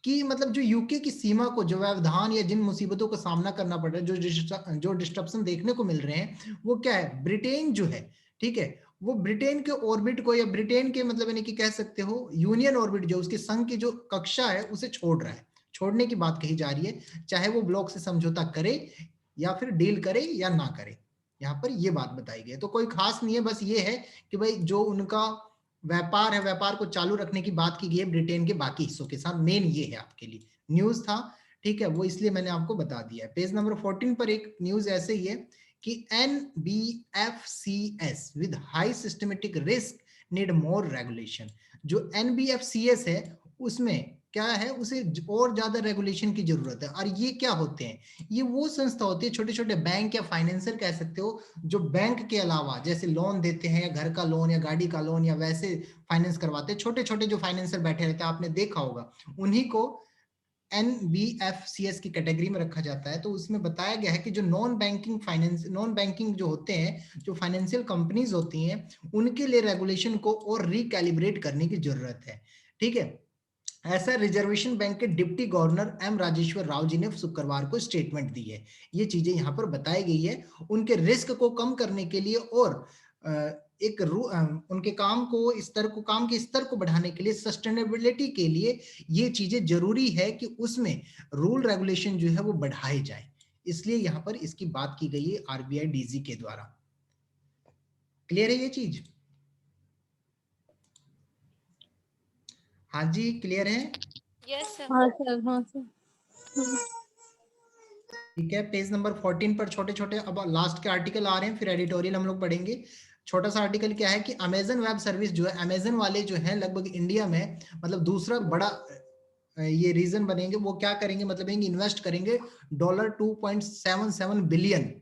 कि मतलब जो यूके की सीमा को, जो व्यवधान या जिन मुसीबतों का सामना करना पड़ रहा है, जो डिस्ट्रप्शन देखने को मिल रहे हैं, वो क्या है, ब्रिटेन जो है, ठीक है, वो ब्रिटेन के ऑर्बिट को या ब्रिटेन के मतलब यानी कि कह सकते हो यूनियन ऑर्बिट जो उसके संघ की जो कक्षा है उसे छोड़ रहा है, छोड़ने की बात कही जा रही है, चाहे वो ब्लॉक से समझौता करे या फिर डील करे या ना करे। यहाँ पर ये बात बताई गई है। तो कोई खास नहीं है, बस ये है कि भाई जो उनका व्यापार है, व्यापार को चालू रखने की बात की गई है ब्रिटेन के बाकी हिस्सों के साथ। मेन ये है आपके लिए न्यूज था, ठीक है, वो इसलिए मैंने आपको बता दिया है। पेज नंबर 14 पर एक न्यूज ऐसे ही है कि NBFCS with high systematic risk need more regulation. जो NBFCS है उसमें क्या है, उसे और ज्यादा रेगुलेशन की जरूरत है। और ये क्या होते हैं, ये वो संस्था होती है, छोटे छोटे बैंक या फाइनेंसर कह सकते हो, जो बैंक के अलावा जैसे लोन देते हैं, या घर का लोन या गाड़ी का लोन या वैसे फाइनेंस करवाते हैं, छोटे छोटे जो फाइनेंसर बैठे रहते हैं, आपने देखा होगा, उन्हीं को NBFCS की कैटेगरी में रखा जाता है। तो उसमें बताया गया है कि जो नॉन बैंकिंग जो होते हैं, जो फाइनेंशियल कंपनीज होती हैं, उनके लिए रेगुलेशन को और रिकैलिब्रेट करने की जरूरत है, ठीक है। ऐसा रिजर्वेशन बैंक के deputy governor M Rajeshwar Rao ji ने शुक्रवार को स्टेटमेंट दी है। ये चीजें यहाँ पर बताई गई है उनके रिस्क को कम करने के लिए और उनके काम के स्तर को बढ़ाने के लिए, सस्टेनेबिलिटी के लिए ये चीजें जरूरी है कि उसमें रूल रेगुलेशन जो है वो बढ़ाए जाए, इसलिए यहाँ पर इसकी बात की गई है RBI DG के द्वारा। क्लियर है ये चीज? हाँ जी, क्लियर है? Yes sir. हाँ सर, हाँ सर। ठीक है, पेज नंबर 14 पर छोटे छोटे अब लास्ट के आर्टिकल आ रहे हैं, फिर एडिटोरियल हम लोग पढ़ेंगे। छोटा सा आर्टिकल क्या है कि अमेजन वेब सर्विस जो है, अमेजन वाले जो है लगभग इंडिया में मतलब दूसरा बड़ा ये रीजन बनेंगे। वो क्या करेंगे, मतलब इन्वेस्ट करेंगे $2.77 बिलियन,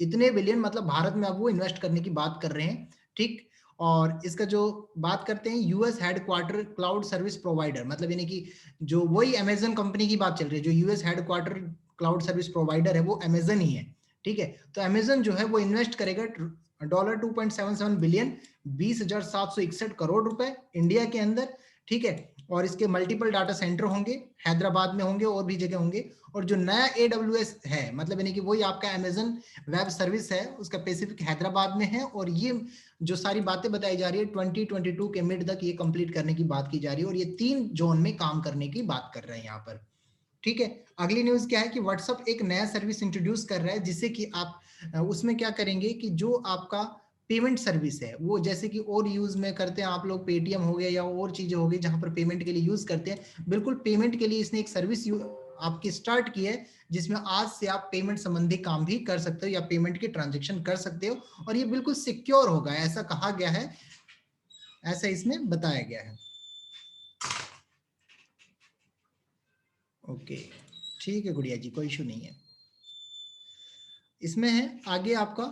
इतने बिलियन मतलब भारत में अब वो इन्वेस्ट करने की बात कर रहे हैं, ठीक। और इसका जो बात करते हैं US headquarter cloud service provider, मतलब यानी कि जो वही अमेजन कंपनी की बात चल रही है, जो US headquarter cloud service provider है वो अमेजन ही है, ठीक है। तो अमेजन जो है वो इन्वेस्ट करेगा $2.77 बिलियन, 20,761 करोड़ रुपए इंडिया के अंदर, ठीक है। और इसके मल्टीपल डाटा सेंटर होंगे, हैदराबाद में होंगे और भी जगह होंगे। और जो नया AWS है, मतलब यानी कि वही आपका अमेजन वेब सर्विस है, उसका पैसिफिक हैदराबाद में है। और ये जो सारी बातें बताई जा रही है 2022 के मिड तक ये कंप्लीट करने की बात की जा रही है, और ये 3 जोन में काम करने की बात कर रहे हैं यहाँ पर, ठीक है। अगली न्यूज क्या है कि व्हाट्सएप एक नया सर्विस इंट्रोड्यूस कर रहा है, जिससे कि आप उसमें क्या करेंगे कि जो आपका पेमेंट सर्विस है, वो जैसे कि और यूज में करते हैं आप लोग, पेटीएम हो गया या और चीजें हो गई जहां पर पेमेंट के लिए यूज करते हैं, बिल्कुल पेमेंट के लिए इसने एक सर्विस आपकी स्टार्ट की है, जिसमें आज से आप पेमेंट संबंधी काम भी कर सकते हो या पेमेंट के ट्रांजेक्शन कर सकते हो, और ये बिल्कुल सिक्योर होगा, ऐसा कहा गया है, ऐसा इसमें बताया गया है। ओके, ठीक है गुड़िया जी, कोई इशू नहीं है। इसमें है आगे आपका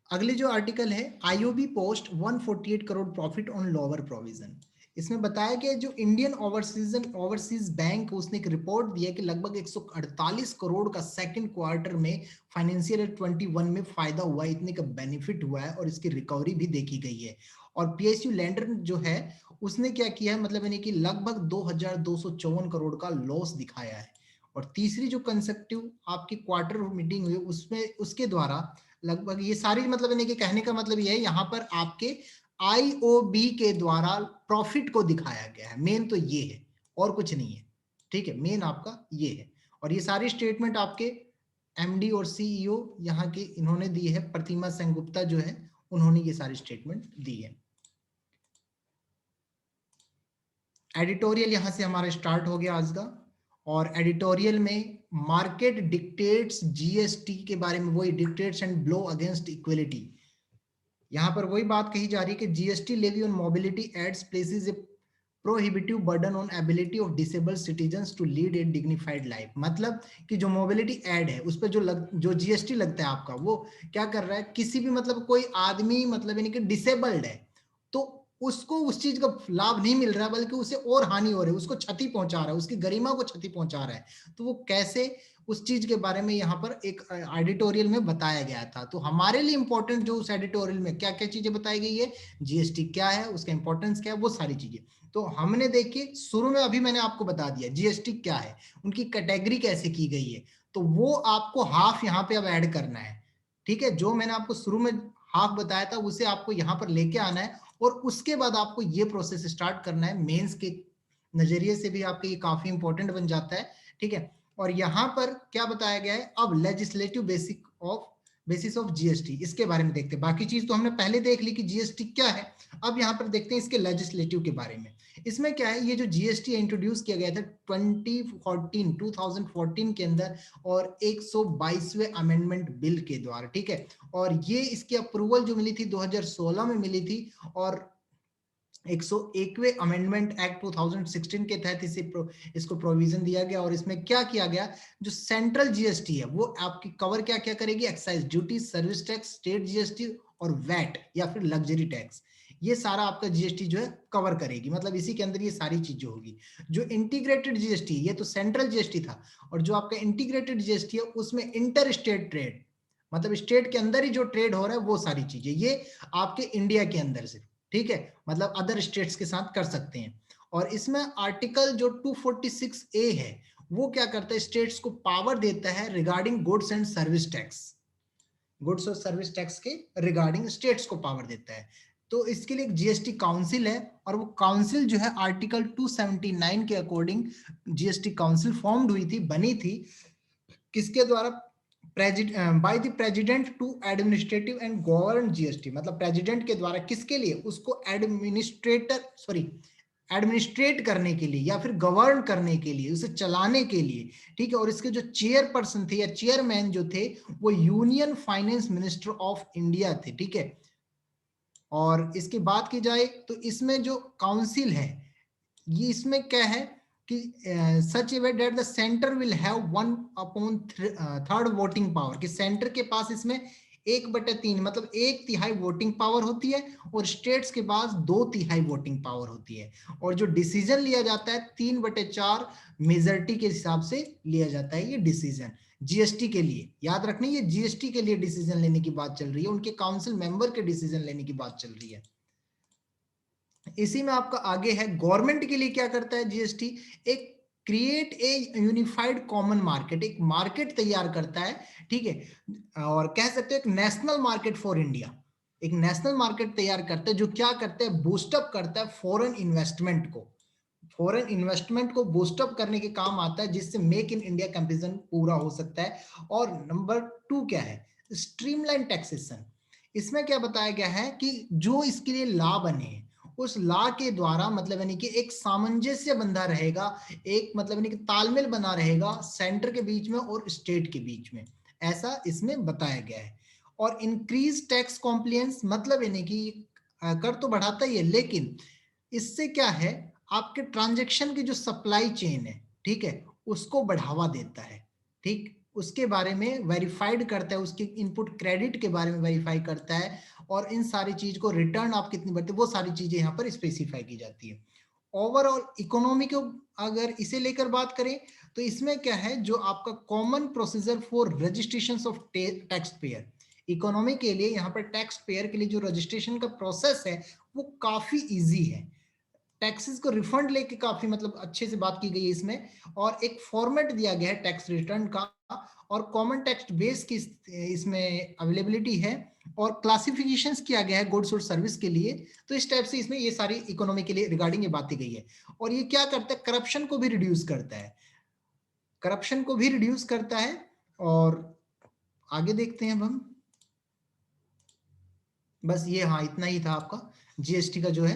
अगले जो आर्टिकल है, IOB post 148 crore profit on lower provision. इसमें बताया गया जो इंडियन ओवरसीज बैंक, उसने एक रिपोर्ट दिया कि लगभग 148 करोड़ का सेकंड क्वार्टर में फाइनेंशियल ईयर 21 में फायदा हुआ है, इतने का बेनिफिट हुआ है, और इसकी रिकवरी भी देखी गई है। और PSU लेंडर जो है उसने क्या किया है, मतलब यानी कि लगभग 2254 करोड़ का लॉस दिखाया है। और तीसरी जो कंसेप्टिव आपकी क्वार्टर मीटिंग हुई उसमें उसके द्वारा लगभग ये सारी मतलब यानी कि कहने का मतलब ये है, यहाँ पर आपके IOB के द्वारा प्रॉफिट को दिखाया गया है, मेन तो ये है और कुछ नहीं है, ठीक है, मेन आपका ये है। और ये सारी स्टेटमेंट आपके MD और CEO यहाँ के इन्होंने दी है, प्रतिमा सेनगुप्ता जो है उन्होंने ये सारी स्टेटमेंट दी है। एडिटोरियल यहाँ से हमारा स्टार्ट हो गया आज का, और एडिटोरियल में मार्केट डिक्टेट्स GST के बारे में, वही dictates and blow against equality, यहाँ पर वही बात कही जा रही है कि GST levy on mobility aids places a prohibitive burden on ability of disabled citizens to lead a dignified life. मतलब कि जो मोबिलिटी एड है उस पर जो जीएसटी लगता है आपका, वो क्या कर रहा है, किसी भी मतलब कोई आदमी मतलब यानी कि डिसेबल्ड है तो उसको उस चीज का लाभ नहीं मिल रहा, बल्कि उसे और हानि हो रही है, उसको क्षति पहुंचा रहा है, उसकी गरिमा को क्षति पहुंचा रहा है। तो वो कैसे, उस चीज के बारे में यहाँ पर एक एडिटोरियल में बताया गया था। तो हमारे लिए इंपॉर्टेंट जो उस एडिटोरियल में क्या क्या चीजें बताई गई है, जीएसटी क्या है, उसका इंपॉर्टेंस क्या है, वो सारी चीजें। तो हमने देखिए शुरू में अभी मैंने आपको बता दिया जीएसटी क्या है, उनकी कैटेगरी कैसे की गई है, तो वो आपको हाफ यहाँ पे अब ऐड करना है। ठीक है, जो मैंने आपको शुरू में हाफ बताया था उसे आपको यहाँ पर लेके आना है, और उसके बाद आपको ये प्रोसेस स्टार्ट करना है। मेंस के नजरिए से भी आपके ये काफी इंपॉर्टेंट बन जाता है। ठीक है, और यहाँ पर क्या बताया गया है, अब लेजिस्लेटिव बेसिस ऑफ जीएसटी, इसके बारे में देखते हैं। बाकी चीज तो हमने पहले देख ली कि जीएसटी क्या है, अब यहाँ पर देखते हैं इसके लेजिस्लेटिव के बारे में। इसमें क्या है, ये जो जीएसटी इंट्रोड्यूस किया गया था 2014 के अंदर, और 122वें अमेंडमेंट बिल के द्वारा। ठीक है, और ये इसकी अप्रूवल जो मिली थी 2016 में मिली थी, और 101वें अमेंडमेंट एक्ट 2016 के तहत इसको प्रोविजन दिया गया। और इसमें क्या किया गया, जो सेंट्रल जीएसटी है वो आपकी कवर क्या क्या करेगी, excise duty, service tax, state GST और वैट या फिर लग्जरी टैक्स, ये सारा आपका जीएसटी जो है कवर करेगी। मतलब इसी के अंदर ये सारी चीजें होगी। जो इंटीग्रेटेड जीएसटी, ये तो सेंट्रल जीएसटी था, और जो आपका इंटीग्रेटेड जीएसटी है उसमें इंटर स्टेट ट्रेड, मतलब स्टेट के अंदर ही जो ट्रेड हो रहा है वो सारी चीजें, ये आपके इंडिया के अंदर से, ठीक है, मतलब अदर स्टेट्स के साथ कर सकते हैं। और इसमें आर्टिकल जो 246A है वो क्या करता है, स्टेट्स को पावर देता है regarding goods and service tax, goods और सर्विस टैक्स के रिगार्डिंग स्टेट्स को पावर देता है। तो इसके लिए एक जीएसटी काउंसिल है, और वो काउंसिल जो है आर्टिकल 279 के अकॉर्डिंग जीएसटी काउंसिल फॉर्म्ड हुई थी, बनी थी, किसके द्वारा, by the president to administrative and govern GST. मतलब प्रेसिडेंट के द्वारा किसके लिए, उसको एडमिनिस्ट्रेट करने के लिए या फिर गवर्न करने के लिए, उसे चलाने के लिए। ठीक है, और इसके जो चेयरपर्सन थे या चेयरमैन जो थे वो union finance minister of India थे। ठीक है, और इसकी बात की जाए तो इसमें जो काउंसिल है, ये इसमें क्या है कि such a way that the centre will have 1/3 voting power, कि सेंटर के पास इसमें 1/3 मतलब 1/3 वोटिंग पावर होती है, और स्टेट्स के पास 2/3 वोटिंग पावर होती है। और जो डिसीजन लिया जाता है 3/4 मेजोरिटी के हिसाब से लिया जाता है ये डिसीजन। जीएसटी के लिए याद रखना, ये जीएसटी के लिए डिसीजन लेने की बात चल रही है, उनके काउंसिल मेंबर के डिसीजन लेने की बात चल रही है। इसी में आपका आगे है, गवर्नमेंट के लिए क्या करता है जीएसटी, एक create a unified common market, एक मार्केट तैयार करता है। ठीक है, और कह सकते हैं एक नेशनल मार्केट फॉर इंडिया, एक नेशनल मार्केट तैयार करता है, जो क्या करता है, बूस्टअप करता है फॉरेन इन्वेस्टमेंट को, फॉरेन इन्वेस्टमेंट को बूस्टअप करने के काम आता है, जिससे मेक इन इंडिया कैंपेन पूरा हो सकता है। और नंबर 2 क्या है, स्ट्रीमलाइन टैक्सेशन। इसमें क्या बताया गया है कि जो इसके लिए लॉ बने हैं, उस लॉ के द्वारा मतलब यानी कि एक सामंजस्य बंधा रहेगा, एक मतलब यानी कि तालमेल बना रहेगा सेंटर के बीच में और स्टेट के बीच में, ऐसा इसमें बताया गया है। और इंक्रीज टैक्स कॉम्प्लियंस, मतलब यानी कि कर तो बढ़ाता ही है, लेकिन इससे क्या है, आपके ट्रांजैक्शन की जो सप्लाई चेन है, ठीक है, उसको बढ़ावा देता है। ठीक, उसके बारे में वेरीफाइड करता है, उसके इनपुट क्रेडिट के बारे में वेरीफाई करता है, और इन सारी चीज को रिटर्न आप कितनी बढ़ती है वो सारी चीजें यहाँ पर स्पेसिफाई की जाती है। ओवरऑल इकोनॉमी को अगर इसे लेकर बात करें तो इसमें क्या है, जो आपका common procedure for registration of tax payer, economy के लिए यहाँ पर टैक्स पेयर के लिए जो रजिस्ट्रेशन का प्रोसेस है वो काफी इजी है। टैक्सेस को रिफंड लेके काफी मतलब अच्छे से बात की गई है इसमें, और एक फॉर्मेट दिया गया है टैक्स रिटर्न का, और कॉमन टैक्स बेस की इसमें अवेलेबिलिटी है, और क्लासिफिकेशंस किया गया है गुड्स और सर्विस के लिए। तो इस टाइप से इसमें ये सारी इकोनॉमी के लिए रिगार्डिंग ये बातें गई है। और ये क्या करता है, करप्शन को भी रिड्यूस करता है, करप्शन को भी रिड्यूस करता है। और आगे देखते हैं अब हम, बस ये हाँ इतना ही था आपका जीएसटी का जो है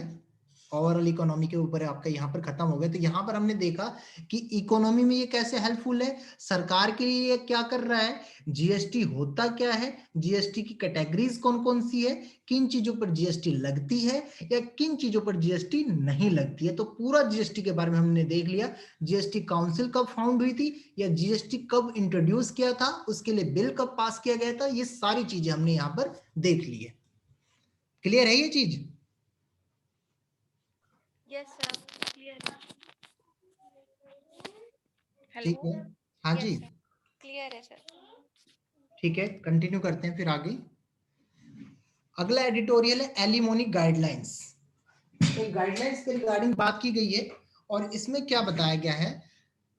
ओवरऑल इकोनॉमी के ऊपर आपका यहाँ पर खत्म हो गया। तो यहाँ पर हमने देखा कि इकोनॉमी में ये कैसे हेल्पफुल है, सरकार के लिए ये क्या कर रहा है, जीएसटी होता क्या है, जीएसटी की कैटेगरीज कौन कौन सी है, किन चीजों पर जीएसटी लगती है या किन चीजों पर जीएसटी नहीं लगती है। तो पूरा जीएसटी के बारे में हमने देख लिया। जीएसटी काउंसिल कब फाउंड हुई थी या जीएसटी कब इंट्रोड्यूस किया था, उसके लिए बिल कब पास किया गया था, ये सारी चीजें हमने यहाँ पर देख ली है। क्लियर है ये चीज? Yes, sir. Clear है. ठीक है, Hello. हाँ Yes, जी, sir. Clear है, sir. ठीक है, कंटिन्यू करते हैं फिर आगे। अगला एडिटोरियल है एलिमोनी गाइडलाइंस। तो गाइडलाइंस के रिगार्डिंग बात की गई है और इसमें क्या बताया गया है,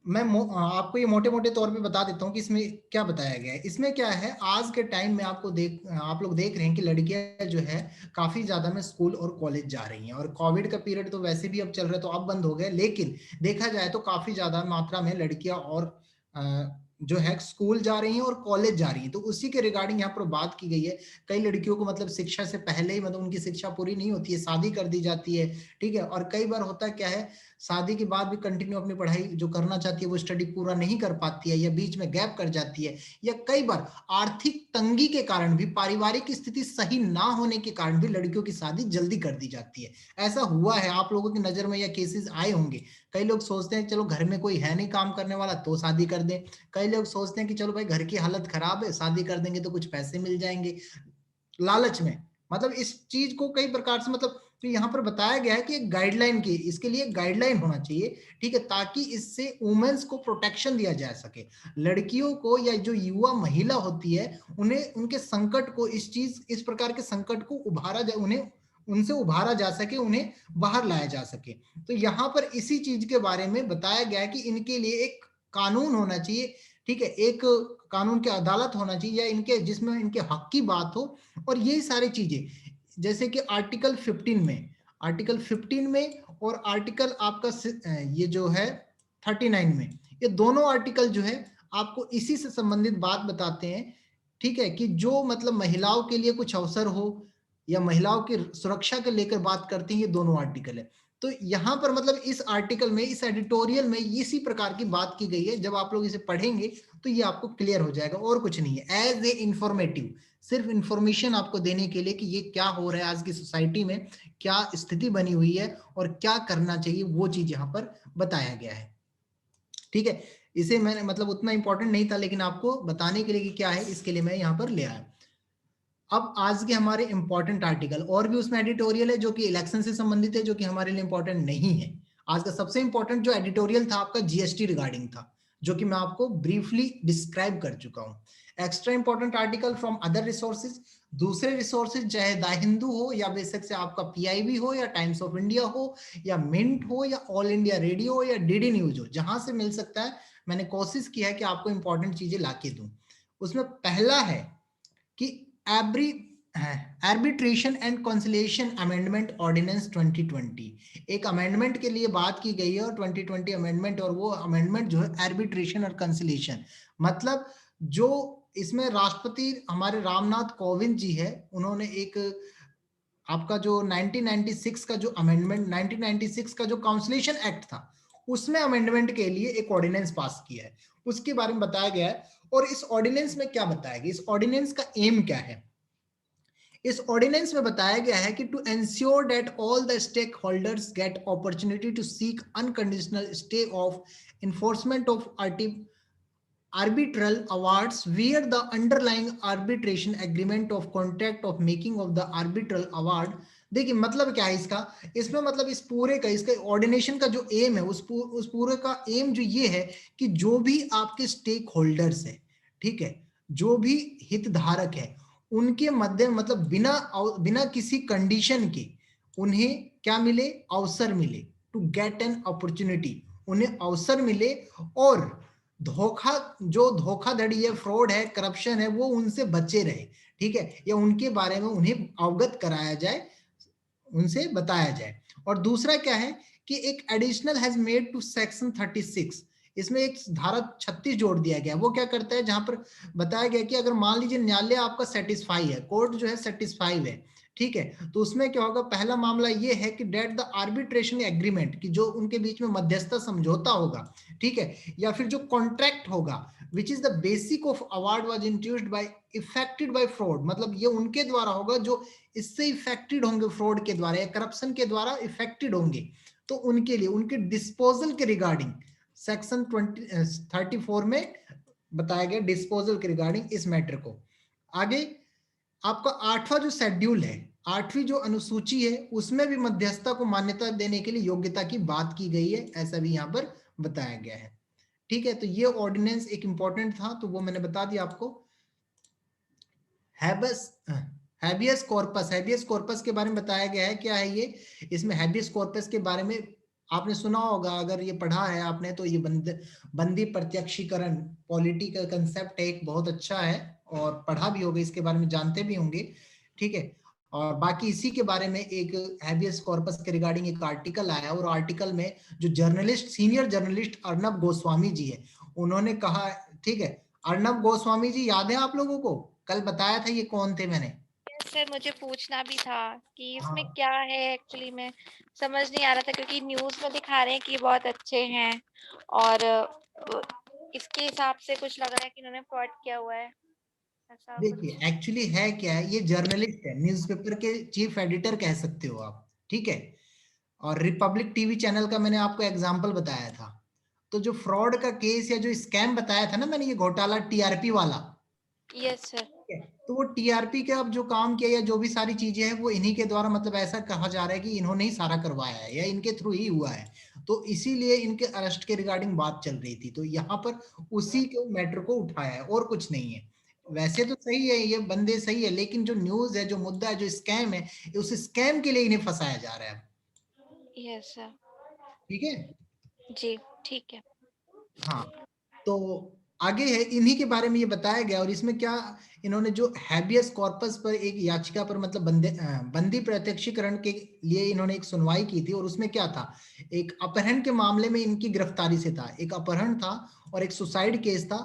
मैं आपको ये मोटे मोटे तौर पे बता देता हूँ कि इसमें क्या बताया गया है। इसमें क्या है, आज के टाइम में आप लोग देख रहे हैं कि लड़कियां जो है काफी ज्यादा में स्कूल और कॉलेज जा रही हैं, और कोविड का पीरियड तो वैसे भी अब चल रहा है तो अब बंद हो गया, लेकिन देखा जाए तो काफी ज्यादा मात्रा में लड़कियां और जो है स्कूल जा रही हैं और कॉलेज जा रही हैं। तो उसी के रिगार्डिंग यहाँ पर बात की गई है। कई लड़कियों को मतलब शिक्षा से पहले ही मतलब उनकी शिक्षा पूरी नहीं होती है, शादी कर दी जाती है, ठीक है। और कई बार होता क्या है, शादी के बाद भी कंटिन्यू अपनी पढ़ाई जो करना चाहती है वो स्टडी पूरा नहीं कर पाती है या बीच में गैप कर जाती है, या कई बार आर्थिक तंगी के कारण भी, पारिवारिक स्थिति सही ना होने के कारण भी लड़कियों की शादी जल्दी कर दी जाती है। ऐसा हुआ है आप लोगों की नजर में या केसेस आए होंगे। कई लोग सोचते हैं चलो घर में कोई है नहीं काम करने वाला तो शादी कर दें, कई लोग सोचते हैं कि चलो भाई घर की हालत खराब है, शादी कर देंगे तो कुछ पैसे मिल जाएंगे, लालच में। मतलब इस चीज को कई प्रकार से मतलब तो यहाँ पर बताया गया है कि एक गाइडलाइन की, इसके लिए गाइडलाइन होना चाहिए, ठीक है, ताकि इससे वुमेन्स को प्रोटेक्शन दिया जा सके। लड़कियों को या जो युवा महिला होती है उन्हें उनके संकट को, इस प्रकार के संकट को उभारा जाए, उन्हें उनसे उभारा जा सके, उन्हें बाहर लाया जा सके। तो यहाँ पर इसी चीज के बारे में बताया गया है कि इनके लिए एक कानून होना चाहिए, ठीक है, एक कानून की अदालत होना चाहिए या इनके जिसमें इनके हक की बात हो। और ये सारी चीजें जैसे कि आर्टिकल 15 में और आर्टिकल आपका ये जो है 39 में, ये दोनों आर्टिकल जो है आपको इसी से संबंधित बात बताते हैं, ठीक है, कि जो मतलब महिलाओं के लिए कुछ अवसर हो या महिलाओं की सुरक्षा के लेकर बात करते हैं, ये दोनों आर्टिकल है। तो यहाँ पर मतलब इस आर्टिकल में, इस एडिटोरियल में इसी प्रकार की बात की गई है। जब आप लोग इसे पढ़ेंगे तो ये आपको क्लियर हो जाएगा, और कुछ नहीं है, एज ए इंफॉर्मेटिव, सिर्फ इंफॉर्मेशन आपको देने के लिए कि ये क्या हो रहा है आज की सोसाइटी में, क्या स्थिति बनी हुई है और क्या करना चाहिए, वो चीज यहाँ पर बताया गया है, ठीक है। इसे मैंने मतलब उतना इंपॉर्टेंट नहीं था, लेकिन आपको बताने के लिए कि क्या है, इसके लिए मैं यहाँ पर ले आया। अब आज के हमारे इंपॉर्टेंट आर्टिकल, और भी उसमें एडिटोरियल है जो कि इलेक्शन से संबंधित है, जो कि हमारे लिए इंपॉर्टेंट नहीं है। आज का सबसे इंपॉर्टेंट जो एडिटोरियल था आपका जीएसटी रिगार्डिंग था, जो कि मैं आपको ब्रीफली डिस्क्राइब कर चुका हूं। Extra important article from other resources, दूसरे रिसोर्सेज चाहे द हिंदू हो या बेशक से आपका पीआईबी हो या टाइम्स ऑफ इंडिया हो या मिंट हो या ऑल इंडिया रेडियो हो या डीडी न्यूज हो, जहां से मिल सकता है मैंने कोशिश की है कि आपको इंपॉर्टेंट चीजें लाके दूं। उसमें पहला है कि arbitration and conciliation amendment ordinance 2020, एक अमेंडमेंट के लिए बात की गई है और 2020 अमेंडमेंट, और वो अमेंडमेंट जो है आर्बिट्रेशन और कंसिलिएशन, मतलब जो इसमें राष्ट्रपति हमारे रामनाथ कोविंद जी है, उन्होंने एक आपका जो 1996 का जो अमेंडमेंट, 1996 का जो काउंसिलेशन एक्ट था, उसमें अमेंडमेंट के लिए एक ऑर्डिनेंस पास किया है, उसके बारे में बताया गया है। और इस ऑर्डिनेंस में क्या बताया गया, इस ऑर्डिनेंस का एम क्या है, इस ऑर्डिनेंस में बताया गया है कि to ensure that all the stakeholders get opportunity to seek unconditional stay of enforcement of arbitral awards where the underlying arbitration agreement of contract of making of the arbitral award। देखिए मतलब क्या है इसका, इसमें मतलब इस पूरे का, इसका ऑर्डिनेशन का जो एम है, उस पूरे का एम जो ये है कि जो भी आपके स्टेक होल्डर्स है, ठीक है, जो भी हितधारक है, उनके मध्य मतलब बिना किसी कंडीशन के उन्हें क्या मिले, अवसर मिले, टू गेट एन अपॉर्चुनिटी, उन्हें अवसर मिले, और जो धोखाधड़ी है, फ्रॉड है, करप्शन है, वो उनसे बचे रहे, ठीक है, या उनके बारे में उन्हें अवगत कराया जाए, उनसे बताया जाए। और दूसरा क्या है कि एक additional has made to section 36, इसमें एक धारा 36 जोड़ दिया गया। वो क्या करता है, जहां पर बताया गया कि अगर मान लीजिए न्यायालय आपका सेटिस्फाई है, कोर्ट जो है सेटिस्फाई है ठीक है, तो उसमें क्या होगा, पहला मामला ये है कि डेट द आर्बिट्रेशन एग्रीमेंट, कि जो उनके बीच में मध्यस्थता समझौता होगा, ठीक है, या फिर जो कॉन्ट्रैक्ट होगा which is the basic of award was introduced by affected by fraud, मतलब ये उनके द्वारा होगा जो इससे इफेक्टेड होंगे, फ्रॉड के द्वारा या करप्शन के द्वारा इफेक्टेड होंगे, तो उनके लिए उनके डिस्पोजल के रिगार्डिंग सेक्शन 34 में बताया गया, डिस्पोजल के रिगार्डिंग इस मैटर को। आगे आपका 8वां जो शेड्यूल है, 8वीं जो अनुसूची है, उसमें भी मध्यस्थता को मान्यता देने के लिए योग्यता की बात की गई है, ऐसा भी यहाँ पर बताया गया है। ठीक है, तो ये ऑर्डिनेंस एक इंपॉर्टेंट था, तो वो मैंने बता दिया आपको। हैबियस कॉर्पस, हैबियस कॉर्पस के बारे में बताया गया है, क्या है ये, इसमें हैबियस कॉर्पस के बारे में आपने सुना होगा, अगर ये पढ़ा है आपने तो ये बंदी प्रत्यक्षीकरण पॉलिटी का कंसेप्ट है, एक बहुत अच्छा है, और पढ़ा भी होगा, इसके बारे में जानते भी होंगे। ठीक है, और बाकी इसी के बारे में एक हैबियस कॉर्पस के रिगार्डिंग एक आर्टिकल आया, और आर्टिकल में जो journalist, senior journalist Arnab Goswami ji है, उन्होंने कहा, ठीक है, अर्नब गोस्वामी जी याद है आप लोगों को, कल बताया था ये कौन थे मैंने। सर मुझे पूछना भी था कि इसमें हाँ, क्या है, एक्चुअली में समझ नहीं आ रहा था, क्योंकि न्यूज में दिखा रहे हैं कि बहुत अच्छे हैं, और इसके हिसाब से कुछ लग रहा है कि इन्होंने फ्रॉड किया हुआ है, ऐसा देखिए कुछ। एक्चुअली है क्या है, ये जर्नलिस्ट है, न्यूज़पेपर के चीफ एडिटर कह सकते हो आप, ठीक है, और रिपब्लिक टीवी चैनल का मैंने आपको एग्जांपल बताया था। तो जो फ्रॉड का केस या जो स्कैम बताया था ना मैंने, ये घोटाला टीआरपी वाला, यस सर। ठीक है, तो वो टीआरपी का अब जो काम किया या जो भी सारी चीजें हैं वो इन्हीं के द्वारा, मतलब ऐसा कहा जा रहा है कि इन्होंने ही सारा करवाया है या इनके थ्रू ही हुआ है, तो इसीलिए इनके अरेस्ट के रिगार्डिंग बात चल रही थी, तो यहाँ पर उसी के मैटर को उठाया है और कुछ नहीं है। वैसे तो सही है, ये बंदे सही है, लेकिन जो न्यूज है, जो मुद्दा है, जो स्कैम है, उस स्कैम के लिए इन्हें फंसाया जा रहा है। Yes sir. ठीक है, जी ठीक है। हाँ, तो आगे है, इन्हीं के बारे में ये बताया गया, और इसमें क्या, इन्होंने जो हैबियस कॉर्पस पर एक याचिका पर, मतलब बंदी प्रत्यक्षीकरण के लिए इन्होंने एक सुनवाई की थी, और उसमें क्या था, एक अपहरण के मामले में इनकी गिरफ्तारी से था, एक अपहरण था और एक सुसाइड केस था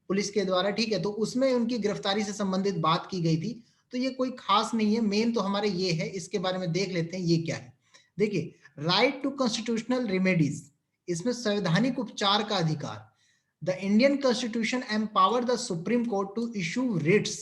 पुलिस के द्वारा, ठीक है, तो उसमें उनकी गिरफ्तारी से संबंधित बात की गई थी। तो ये कोई खास नहीं है, मेन तो हमारे ये है, इसके बारे में देख लेते हैं ये क्या है। देखिए, राइट टू कॉन्स्टिट्यूशनल रेमेडीज, इसमें संवैधानिक उपचार का अधिकार। The Indian constitution empower the supreme court to issue writs,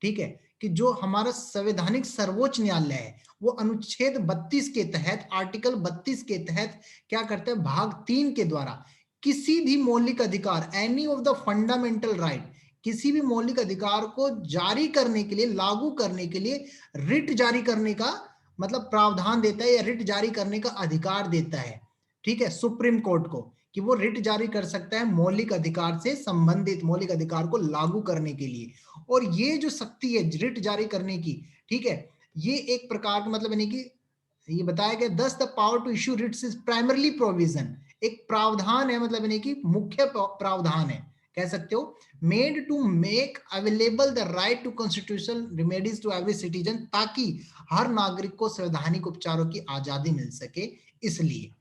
ठीक है, कि जो हमारा संवैधानिक सर्वोच्च न्यायालय है, वो अनुच्छेद 32 के तहत, आर्टिकल 32 के तहत क्या करता है, भाग 3 के द्वारा किसी भी मौलिक अधिकार, any of the fundamental right, किसी भी मौलिक अधिकार को जारी करने के लिए, लागू करने के लिए रिट जारी करने का मतलब प्रावधान देता है, या रिट जारी करने का अधिकार देता है, ठीक है, सुप्रीम कोर्ट को, कि वो रिट जारी कर सकता है मौलिक अधिकार से संबंधित, मौलिक अधिकार को लागू करने के लिए। और ये जो शक्ति है रिट जारी करने की, ठीक है, ये एक प्रकार का मतलब यानी कि ये बताया गया, thus the power to issue writs is primarily provision, एक प्रावधान है, मतलब यानी कि मुख्य प्रावधान है, कह सकते हो, made to make available the right to constitutional remedies to every citizen, ताकि हर नागरिक को संवैधानिक उपचारों की आजादी मिल सके, इसलिए।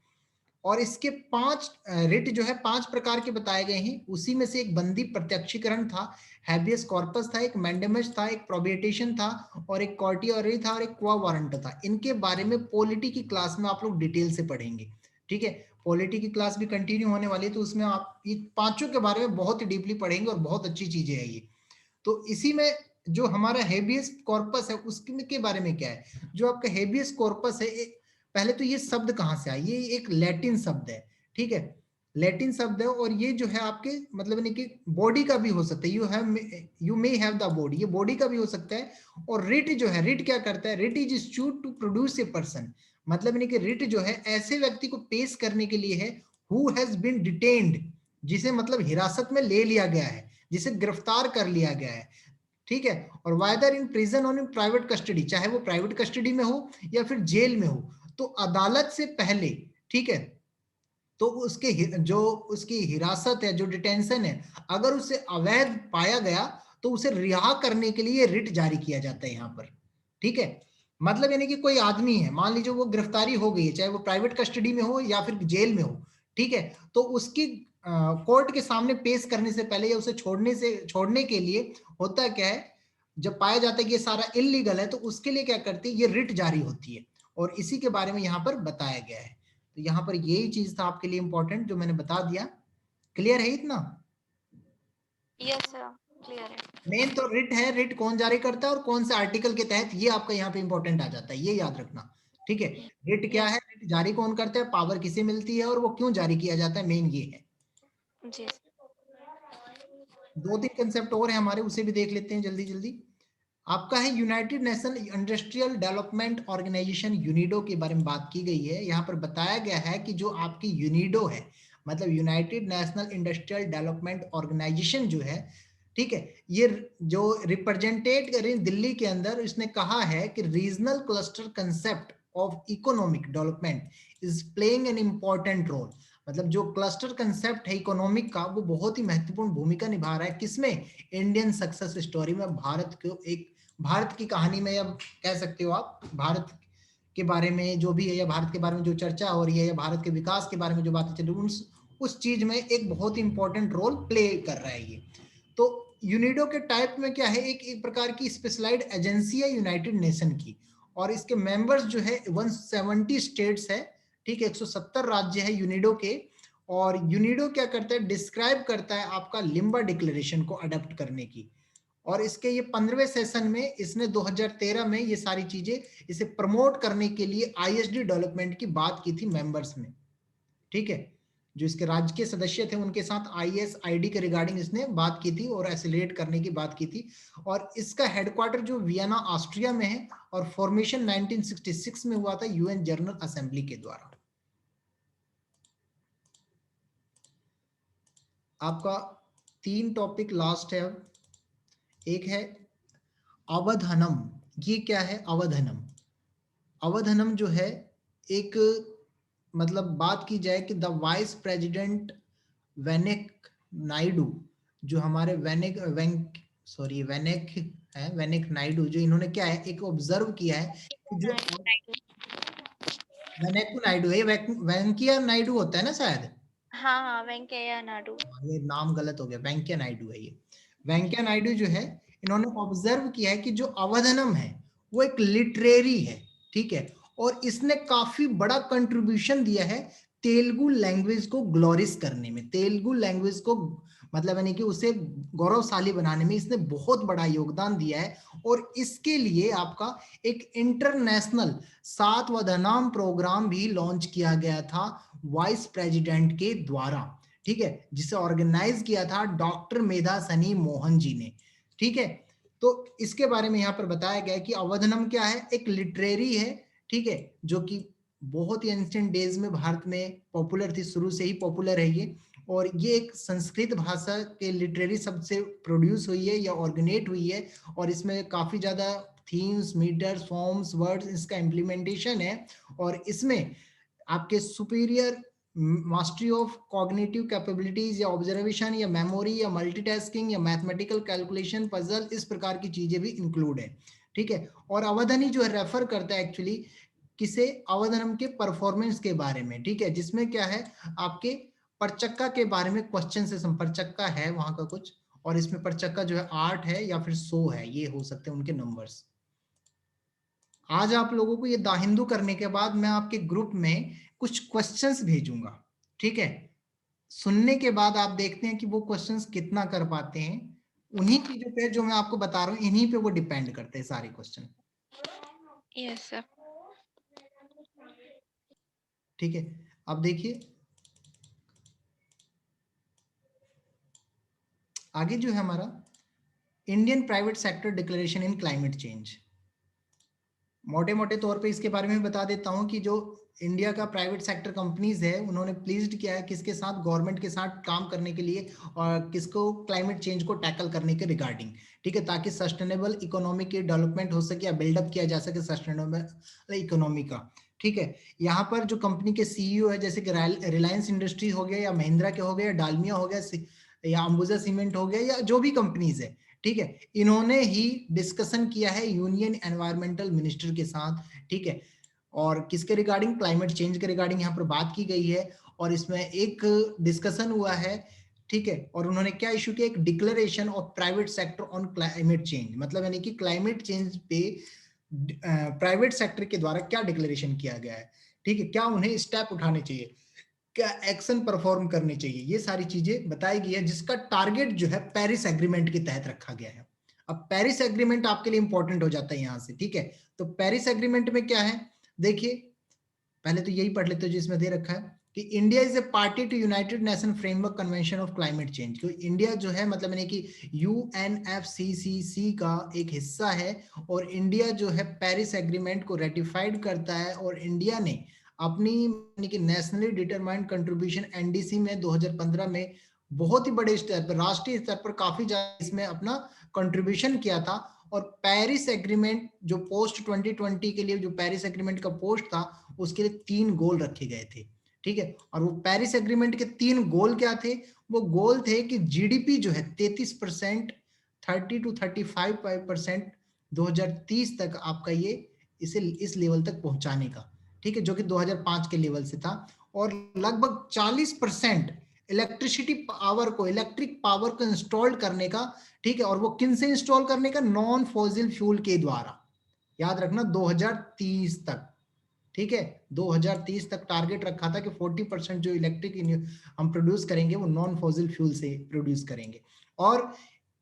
और इसके 5 रिट जो है 5 प्रकार के बताए गए हैं, उसी में से एक बंदी प्रत्यक्षीकरण था, हैबियस कॉर्पस था, एक मैंडेमस था, एक प्रोबिटेशन था, और एक कॉर्टियरी था, और एक क्वा वारंट था। इनके बारे में पॉलिटी की क्लास में आप लोग डिटेल से पढ़ेंगे, ठीक है, पॉलिटी की क्लास भी कंटिन्यू होने वाली है, तो उसमें आप ये पांचों के बारे में बहुत ही डीपली पढ़ेंगे, और बहुत अच्छी चीजें है ये। तो इसी में जो हमारा हेबियस कॉर्पस है उसके बारे में क्या है, जो आपका हेबियस कॉर्पस है, पहले तो ये शब्द कहाँ से आया, ये एक लैटिन शब्द है, ठीक है, लैटिन शब्द है, और ये जो है आपके मतलब नहीं कि बॉडी का भी हो सकता है, you may have the body, ये बॉडी का भी हो सकता है। और रिट जो है, रिट क्या करता है, writ is issued to produce a person, मतलब नहीं कि रिट जो है ऐसे व्यक्ति को पेश करने के लिए है, हु हैज बीन डिटेन्ड, जिसे मतलब हिरासत में ले लिया गया है, जिसे गिरफ्तार कर लिया गया है, ठीक है, और वाइदर इन प्रिजन और इन प्राइवेट कस्टडी, चाहे वो प्राइवेट कस्टडी में हो या फिर जेल में हो, तो अदालत से पहले, ठीक है, तो उसके जो उसकी हिरासत है, जो डिटेंशन है, अगर उसे अवैध पाया गया तो उसे रिहा करने के लिए रिट जारी किया जाता है यहाँ पर, ठीक है, मतलब यानी कि कोई आदमी है, मान लीजिए वो गिरफ्तारी हो गई है, चाहे वो प्राइवेट कस्टडी में हो या फिर जेल में हो, ठीक है, तो उसकी कोर्ट के सामने पेश करने से पहले या उसे छोड़ने के लिए होता क्या है, जब पाया जाता है कि ये सारा इलीगल है तो उसके लिए क्या करती है, ये रिट जारी होती है, और इसी के बारे में यहाँ पर बताया गया है। तो यहाँ पर यही चीज था आपके लिए इंपॉर्टेंट जो मैंने बता दिया। क्लियर है इतना? यस सर, क्लियर है। मेन तो रिट है, रिट कौन जारी करता है और कौन से आर्टिकल के तहत, ये आपका यहाँ पे इंपॉर्टेंट आ जाता है, ये याद रखना। ठीक है, रिट क्या है, रिट जारी कौन करता है, पावर किसे मिलती है और वो क्यों जारी किया जाता है, मेन ये है। जी। 2-3 कंसेप्ट और है हमारे, उसे भी देख लेते हैं जल्दी जल्दी। आपका है United Nation industrial development organisation, UNIDO के बारे में बात की गई है। यहाँ पर बताया गया है कि जो आपकी यूनिडो है, मतलब United National industrial development organisation जो है, ठीक है, ये जो रिप्रेजेंटेट कर रही है दिल्ली के अंदर, इसने कहा है कि regional cluster concept of economic development is playing an important role. मतलब जो क्लस्टर कंसेप्ट है इकोनॉमिक का, वो बहुत ही महत्वपूर्ण भूमिका निभा रहा है किसमें, इंडियन सक्सेस स्टोरी में, भारत को एक, भारत की कहानी में, या कह सकते हो आप भारत के बारे में जो भी है, या भारत के बारे में जो चर्चा हो रही है, या भारत के विकास के बारे में जो बातें चल रही है, उस चीज में एक बहुत ही इंपॉर्टेंट रोल प्ले कर रहा है ये। तो यूनिडो के टाइप में क्या है, एक प्रकार की स्पेशलाइज्ड एजेंसी है यूनाइटेड नेशन की, और इसके मेंबर्स जो है 170 स्टेट्स है, ठीक है, 170 राज्य है यूनिडो के। और यूनिडो क्या करता है, डिस्क्राइब करता है आपका लिम्बा डिक्लेरेशन को अडॉप्ट करने की, और इसके ये 15वें सेशन में इसने 2013 में ये सारी चीजें इसे प्रमोट करने के लिए आईएसडी डेवलपमेंट की बात की थी मेंबर्स में। ठीक है, जो इसके राज्य के सदस्य थे उनके साथ आईएसआईडी के रिगार्डिंग इसने बात की थी और एसिलेट करने की बात की थी। और इसका हेडक्वार्टर जो वियना ऑस्ट्रिया में है, और फॉर्मेशन 1966 में हुआ था यूएन जनरल असेंबली के द्वारा। आपका 3 टॉपिक लास्ट है अब। एक है अवधानम। ये क्या है अवधानम? अवधानम जो है एक, मतलब बात की जाए कि द वाइस प्रेसिडेंट वेनेक नायडू, जो हमारे वेनेक है, वेनेक नायडू, जो इन्होंने क्या है एक ऑब्जर्व किया है कि जो वेनेकु नायडू है, वेंकैया नायडू होता है ना शायद, हाँ हाँ, वेंकैया नायडू। ये नाम गलत हो गया, वेंकैया नायडू है ये। वेंकैया नायडू जो है, इन्होंने ऑब्जर्व किया है कि जो अवधानम है वो एक लिटरेरी है, ठीक है, और इसने काफी बड़ा कंट्रीब्यूशन दिया है तेलुगु लैंग्वेज को ग्लोरिश करने में, तेलुगु लैंग्वेज को मतलब यानी कि उसे गौरवशाली बनाने में इसने बहुत बड़ा योगदान दिया है। और इसके लिए आपका एक इंटरनेशनल सातवधानाम प्रोग्राम भी लॉन्च किया गया था वाइस प्रेसिडेंट के द्वारा, ठीक है, जिसे ऑर्गेनाइज किया था डॉक्टर मेधा सनी मोहन जी ने। ठीक है, तो इसके बारे में यहाँ पर बताया गया है कि अवधानम क्या है, एक लिटरेरी है, ठीक है, जो कि बहुत ही एंशिएंट डेज में भारत में पॉपुलर थी, शुरू से ही पॉपुलर है ये। और ये एक संस्कृत भाषा के लिटरेरी शब्द से प्रोड्यूस हुई है या ऑर्गेनेट हुई है, और इसमें काफी ज्यादा थीम्स, मीटर्स, फॉर्म्स, वर्ड्स, इसका इम्प्लीमेंटेशन है। और इसमें आपके superior mastery of cognitive capabilities, या ऑब्जर्वेशन, या मेमोरी, या मल्टीटास्किंग, या मैथमेटिकल कैलकुलेशन, पजल, इस प्रकार की चीजें भी इंक्लूड है। ठीक है, और अवधानी जो है रेफर करता है एक्चुअली किसे, अवधानम के परफॉर्मेंस के बारे में, ठीक है, जिसमें क्या है आपके परचक्का के बारे में क्वेश्चन से, परचक्का है वहां का कुछ, और इसमें परचक्का जो है 8 है या फिर 100 है, ये हो सकते हैं उनके नंबर्स। आज आप लोगों को ये द हिंदू करने के बाद मैं आपके ग्रुप में कुछ क्वेश्चंस भेजूंगा, ठीक है, सुनने के बाद आप देखते हैं कि वो क्वेश्चंस कितना कर पाते हैं। उन्हीं चीजों पे जो मैं आपको बता रहा हूँ, इन्हीं पे वो डिपेंड करते हैं सारे क्वेश्चन। Yes sir. ठीक है, अब देखिए आगे जो है हमारा इंडियन प्राइवेट सेक्टर डिक्लेरेशन इन क्लाइमेट चेंज। मोटे मोटे तौर पे इसके बारे में बता देता हूं कि जो इंडिया का प्राइवेट सेक्टर कंपनीज है, उन्होंने प्लीज्ड किया है किसके साथ, गवर्नमेंट के साथ काम करने के लिए, और किसको, क्लाइमेट चेंज को टैकल करने के रिगार्डिंग, ठीक है, ताकि सस्टेनेबल इकोनॉमी की डेवलपमेंट हो सके या बिल्डअप किया जा सके सस्टेनेबल इकोनॉमी का। ठीक है, यहाँ पर जो कंपनी के सीईओ है, जैसे कि रिलायंस इंडस्ट्रीज हो गया, या महिंद्रा के हो गया, या डालमिया हो गया, या अंबुजा सीमेंट हो गया, या जो भी कंपनीज है, ठीक है, इन्होंने ही डिस्कशन किया है यूनियन एनवायरमेंटल मिनिस्टर के साथ, ठीक है, और किसके रिगार्डिंग, क्लाइमेट चेंज के रिगार्डिंग यहाँ पर बात की गई है। और इसमें एक डिस्कशन हुआ है ठीक है। और उन्होंने क्या इशू किया, एक declaration of private sector on climate change, मतलब यानी कि क्लाइमेट चेंज पे प्राइवेट सेक्टर के द्वारा क्या डिक्लेरेशन किया गया है, ठीक है, क्या उन्हें स्टेप उठाने चाहिए, क्या एक्शन परफॉर्म करने चाहिए, ये सारी चीजें बताई गई है, जिसका टारगेट जो है पेरिस एग्रीमेंट के तहत रखा गया है। अब पेरिस एग्रीमेंट आपके लिए इंपॉर्टेंट हो जाता है यहां से, ठीक है। तो पेरिस एग्रीमेंट में क्या है, देखिए पहले तो यही पढ़ लेते हो जिसमें दे रखा है कि India is a party to United Nation framework convention of climate change. तो इंडिया जो है मतलब यानी कि यूएनएफसीसीसी का एक हिस्सा है, और इंडिया जो है पेरिस एग्रीमेंट को रेटिफाइड करता है, और इंडिया ने अपनी यानी कि नेशनली डिटरमाइंड कंट्रीब्यूशन एनडीसी में 2015 में बहुत ही बड़े स्तर पर, राष्ट्रीय स्तर पर काफी ज्यादा इसमें अपना कंट्रीब्यूशन किया था। और पेरिस एग्रीमेंट जो पोस्ट 2020 के लिए जो पेरिस एग्रीमेंट का पोस्ट था, उसके लिए 3 गोल रखे गए थे, ठीक है। और वो पेरिस एग्रीमेंट के 3 गोल क्या थे, वो गोल थे कि जीडीपी जो है 33%, 30 to 35% 2030 तक आपका ये इसे इस लेवल तक पहुंचाने का, ठीक है, जो कि 2005 के लेवल से था। और लगभग 40% इलेक्ट्रिक पावर को इंस्टॉल करने का, ठीक है। और वो किन से इंस्टॉल करने का, नॉन फॉसिल फ्यूल के द्वारा, याद रखना 2030 तक, ठीक है। 2030 तक टारगेट रखा था कि 40% जो इलेक्ट्रिक हम प्रोड्यूस करेंगे वो नॉन फॉसिल फ्यूल से प्रोड्यूस करेंगे। और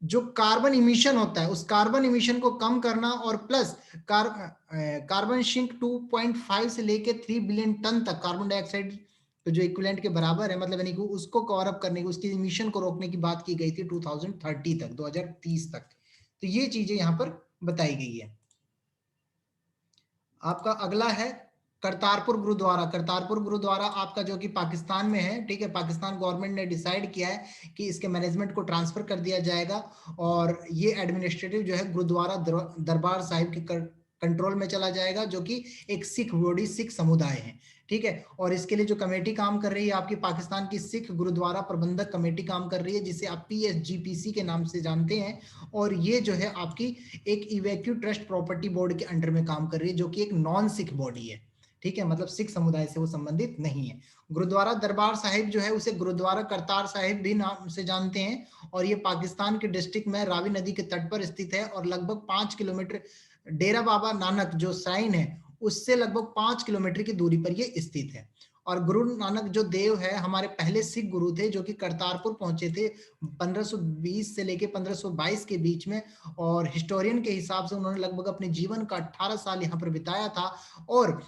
जो कार्बन इमिशन होता है, उस कार्बन इमिशन को कम करना, और प्लस कार्बन सिंक 2.5 से लेके 3 बिलियन टन तक कार्बन डाइऑक्साइड जो इक्विवेलेंट के बराबर है, मतलब यानी कि उसको कवर अप करने की, उसकी इमिशन को रोकने की बात की गई थी 2030 तक, 2030 तक। तो ये चीजें यहां पर बताई गई है। आपका अगला है करतारपुर गुरुद्वारा। करतारपुर गुरुद्वारा आपका जो कि पाकिस्तान में है, ठीक है। पाकिस्तान गवर्नमेंट ने डिसाइड किया है कि इसके मैनेजमेंट को ट्रांसफर कर दिया जाएगा, और ये एडमिनिस्ट्रेटिव जो है गुरुद्वारा दरबार साहिब के कंट्रोल में चला जाएगा, जो कि एक सिख बॉडी, सिख समुदाय है, ठीक है। और इसके लिए जो कमेटी काम कर रही है, आपकी पाकिस्तान की सिख गुरुद्वारा प्रबंधक कमेटी काम कर रही है, जिसे आप PSGPC के नाम से जानते हैं। और ये जो है आपकी एक इवैक्यू ट्रस्ट प्रॉपर्टी बोर्ड के अंडर में काम कर रही है, जो कि एक नॉन सिख बॉडी है, ठीक है, मतलब सिख समुदाय से वो संबंधित नहीं है। गुरुद्वारा दरबार साहिब जो है उसे गुरुद्वारा करतार साहिब भी नाम से जानते हैं, और ये पाकिस्तान के डिस्ट्रिक्ट में रावी नदी के तट पर स्थित है, और लगभग 5 किलोमीटर डेरा बाबा नानक जो साइन है उससे लगभग 5 किलोमीटर की दूरी पर ये स्थित है। और गुरु नानक जो देव है हमारे पहले सिख गुरु थे, जो कि करतारपुर पहुंचे थे 1520 से लेके 1522 के बीच में, और हिस्टोरियन के हिसाब से उन्होंने लगभग अपने जीवन का 18 साल यहाँ पर बिताया था। और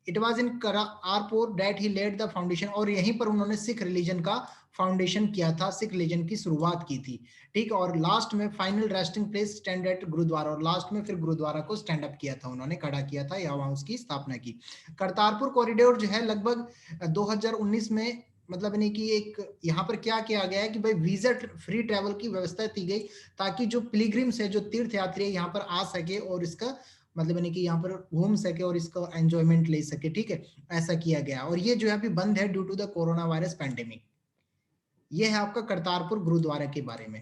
it was in Kartarpur that he led the foundation, और यहीं पर उन्होंने सिख रिलीजन का फाउंडेशन किया था, सिख रिलीजन की शुरुआत की थी, ठीक। और लास्ट में final resting place stand at gurdwara, और लास्ट में फिर गुरुद्वारा को स्टैंड अप किया था, उन्होंने खड़ा किया था या वहां उसकी स्थापना की। करतारपुर कॉरिडोर जो है लगभग 2019 में, मतलब नहीं कि एक यहाँ पर क्या किया गया है कि भाई वीजा फ्री ट्रैवल की व्यवस्था की गई, ताकि जो पिलग्रिम्स है, जो तीर्थ यात्री है, यहाँ पर आ सके और इसका मतलब यानी कि यहाँ पर घूम सके और इसका एंजॉयमेंट ले सके, ठीक है, ऐसा किया गया। और ये जो है अभी बंद है due to the corona virus pandemic. ये है आपका करतारपुर गुरुद्वारा के बारे में।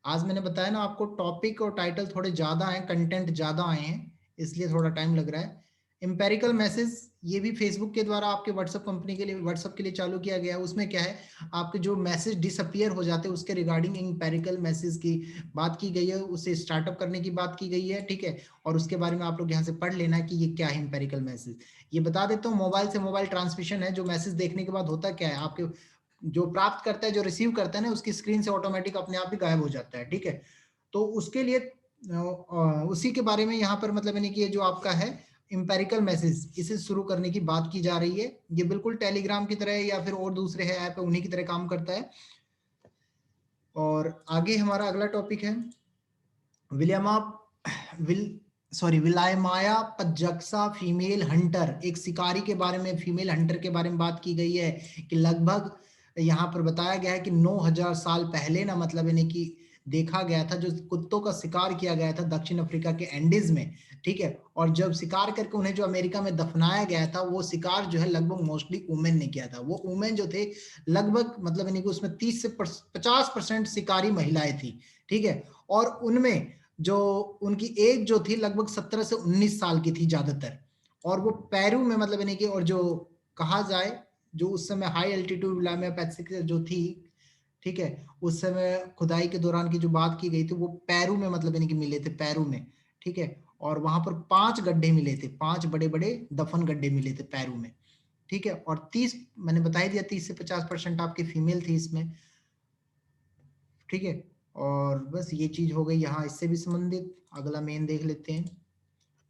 आज मैंने बताया ना आपको, टॉपिक और टाइटल थोड़े ज्यादा हैं, कंटेंट ज्यादा आए हैं, इसलिए थोड़ा टाइम लग रहा है। इंपेरिकल मैसेज ये भी फेसबुक के द्वारा आपके व्हाट्सएप कंपनी के लिए, व्हाट्सएप के लिए चालू किया गया है। उसमें क्या है, आपके जो मैसेज डिसअपियर हो जाते हैं उसके रिगार्डिंग इंपेरिकल मैसेज की बात की गई है, उसे स्टार्टअप करने की बात की गई है, ठीक है। और उसके बारे में आप लोग यहाँ से पढ़ लेना कि ये क्या है इंपेरिकल मैसेज। ये बता देता हूँ, मोबाइल से मोबाइल ट्रांसमिशन है। जो मैसेज देखने के बाद होता क्या है, आपके जो प्राप्त करता है, जो रिसीव करता है ना, उसकी स्क्रीन से ऑटोमेटिक अपने आप ही गायब हो जाता है, ठीक है। तो उसके लिए उसी के बारे में यहाँ पर मतलब यानी कि ये जो आपका है इंपेरिकल मैसेज, इसे शुरू करने की बात की जा रही है। ये बिल्कुल टेलीग्राम की तरह या फिर और दूसरे है ऐप है उन्हीं की तरह काम करता है। और आगे हमारा अगला टॉपिक है विलायमाया पज्जक्सा फीमेल हंटर। एक शिकारी के बारे में, फीमेल हंटर के बारे में बात की गई है कि लगभग यहाँ पर बताया गया है कि 9000 साल पहले ना, मतलब यानी कि देखा गया था, जो कुत्तों का शिकार किया गया था दक्षिण अफ्रीका के एंडीज में, ठीक है। और जब शिकार करके उन्हें जो अमेरिका में दफनाया गया था, वो शिकार जो है लगभग मोस्टली वुमेन ने किया था। वो वुमेन जो थे लगभग मतलब यानी कि उसमें 30 से 50% शिकारी महिलाएं थी, ठीक है। और उनमें जो उनकी एज जो थी लगभग 17 से 19 साल की थी ज्यादातर। और वो पेरू में मतलब यानी कि, और जो कहा जाए जो उस समय हाई एल्टीट्यूड विलायमाया पैसिफिक जो थी ठीक है। उस समय खुदाई के दौरान की जो बात की गई थी वो पेरू में मतलब यानी कि मिले थे, पेरू में, ठीक है। और वहां पर 5 गड्ढे मिले थे, 5 बड़े बड़े दफन गड्ढे मिले थे पेरू में, ठीक है। और 30, मैंने बता ही दिया, 30 से 50% आपकी फीमेल थी इसमें, ठीक है। और बस ये चीज हो गई यहाँ इससे भी संबंधित। अगला मेन देख लेते हैं,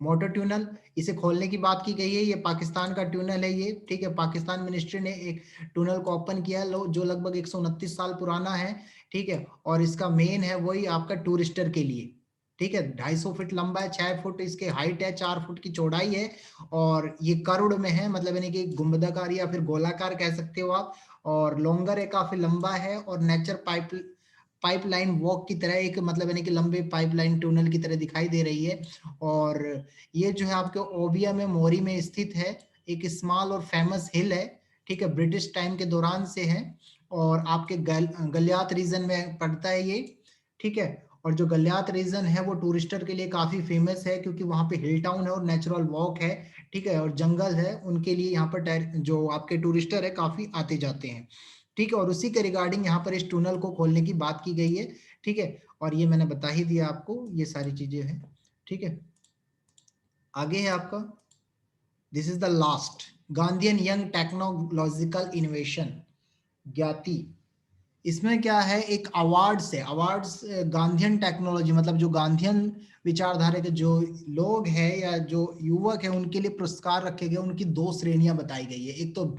मोटर ट्यूनल, इसे खोलने की बात की गई है। ये पाकिस्तान का ट्यूनल है ये, ठीक है। पाकिस्तान मिनिस्ट्री ने एक ट्यूनल को ओपन किया जो लगभग 129 साल पुराना है, ठीक है। और इसका मेन है वही आपका टूरिस्टर के लिए, ठीक है। 250 फीट लंबा है, 6 फुट इसके हाइट है, 4 फुट की चौड़ाई है। और ये करोड़ में है, मतलब यानी कि गुंबदाकार या फिर गोलाकार कह सकते हो आप। और लॉन्गर है, काफी लंबा है। और नेचर पाइपलाइन वॉक की तरह, एक मतलब यानी कि लंबे पाइपलाइन टनल की तरह दिखाई दे रही है। और ये जो है आपके ओबिया में, मोरी में स्थित है, एक स्मॉल और फेमस हिल है, ठीक है। ब्रिटिश टाइम के दौरान से है और आपके गलियात रीजन में पड़ता है ये, ठीक है। और जो गलियात रीजन है वो टूरिस्टर के लिए काफी फेमस है, क्योंकि वहां पे हिल टाउन है और नेचुरल वॉक है, ठीक है। और जंगल है, उनके लिए यहाँ पर जो आपके टूरिस्टर है काफी आते जाते हैं, ठीक है। और उसी के रिगार्डिंग यहाँ पर इस टनल को खोलने की बात की गई है, ठीक है। और ये मैंने बता ही दिया आपको, ये सारी चीजें हैं, ठीक है। आगे है आपका, this is the last, Gandhian young technological innovation, ज्ञाति। इसमें क्या है, एक अवार्ड्स है, अवार्ड्स गांधीयन टेक्नोलॉजी, मतलब जो गांधीयन विचारधारा के जो लोग हैं या जो युवक है उनके लिए पुरस्कार रखे गए। उनकी 2 श्रेणियां बताई गई है। एक तो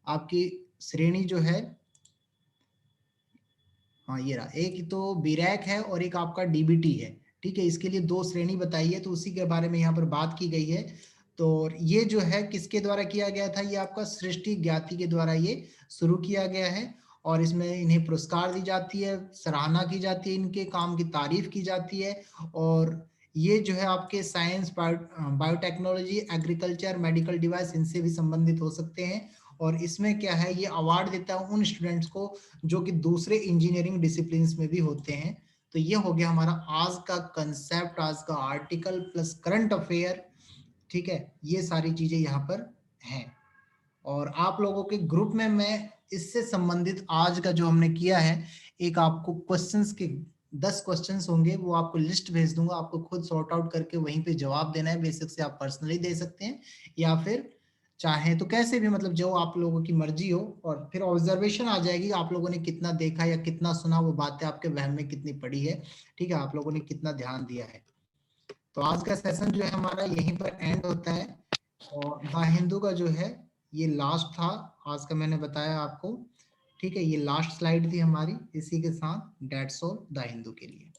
आपकी श्रेणी जो है, हाँ ये रहा, एक तो बीरैक है और एक आपका डीबीटी है, ठीक है। इसके लिए 2 श्रेणी बताई है, तो उसी के बारे में यहाँ पर बात की गई है। तो ये जो है किसके द्वारा किया गया था, ये आपका सृष्टि ज्ञाति के द्वारा ये शुरू किया गया है। और इसमें इन्हें पुरस्कार दी जाती है, सराहना की जाती है, इनके काम की तारीफ की जाती है। और ये जो है आपके science, biotechnology, agriculture, medical device, इनसे भी संबंधित हो सकते हैं। और इसमें क्या है, ये अवार्ड देता है उन स्टूडेंट्स को जो कि दूसरे इंजीनियरिंग डिसिप्लिन्स में भी होते हैं। तो ये हो गया हमारा आज का कंसेप्ट, आज का आर्टिकल प्लस करंट अफेयर, ठीक है। ये सारी चीजें यहाँ पर हैं। और आप लोगों के ग्रुप में मैं इससे संबंधित आज का जो हमने किया है, एक आपको क्वेश्चंस के 10 क्वेश्चंस होंगे, वो आपको लिस्ट भेज दूंगा, आपको खुद सॉर्ट आउट करके वहीं पे जवाब देना है। बेसिक से आप पर्सनली दे सकते हैं या फिर चाहें तो कैसे भी, मतलब जो आप लोगों की मर्जी हो। और फिर ऑब्जर्वेशन आ जाएगी, आप लोगों ने कितना देखा या कितना सुना, वो बातें आपके वहम में कितनी पड़ी है, ठीक है। आप लोगों ने कितना ध्यान दिया है। तो आज का सेशन जो है हमारा यहीं पर एंड होता है। और द हिंदू का जो है ये लास्ट था आज का, मैंने बताया आपको, ठीक है। ये लास्ट स्लाइड थी हमारी, इसी के साथ डेट्स ऑल द हिंदू के लिए।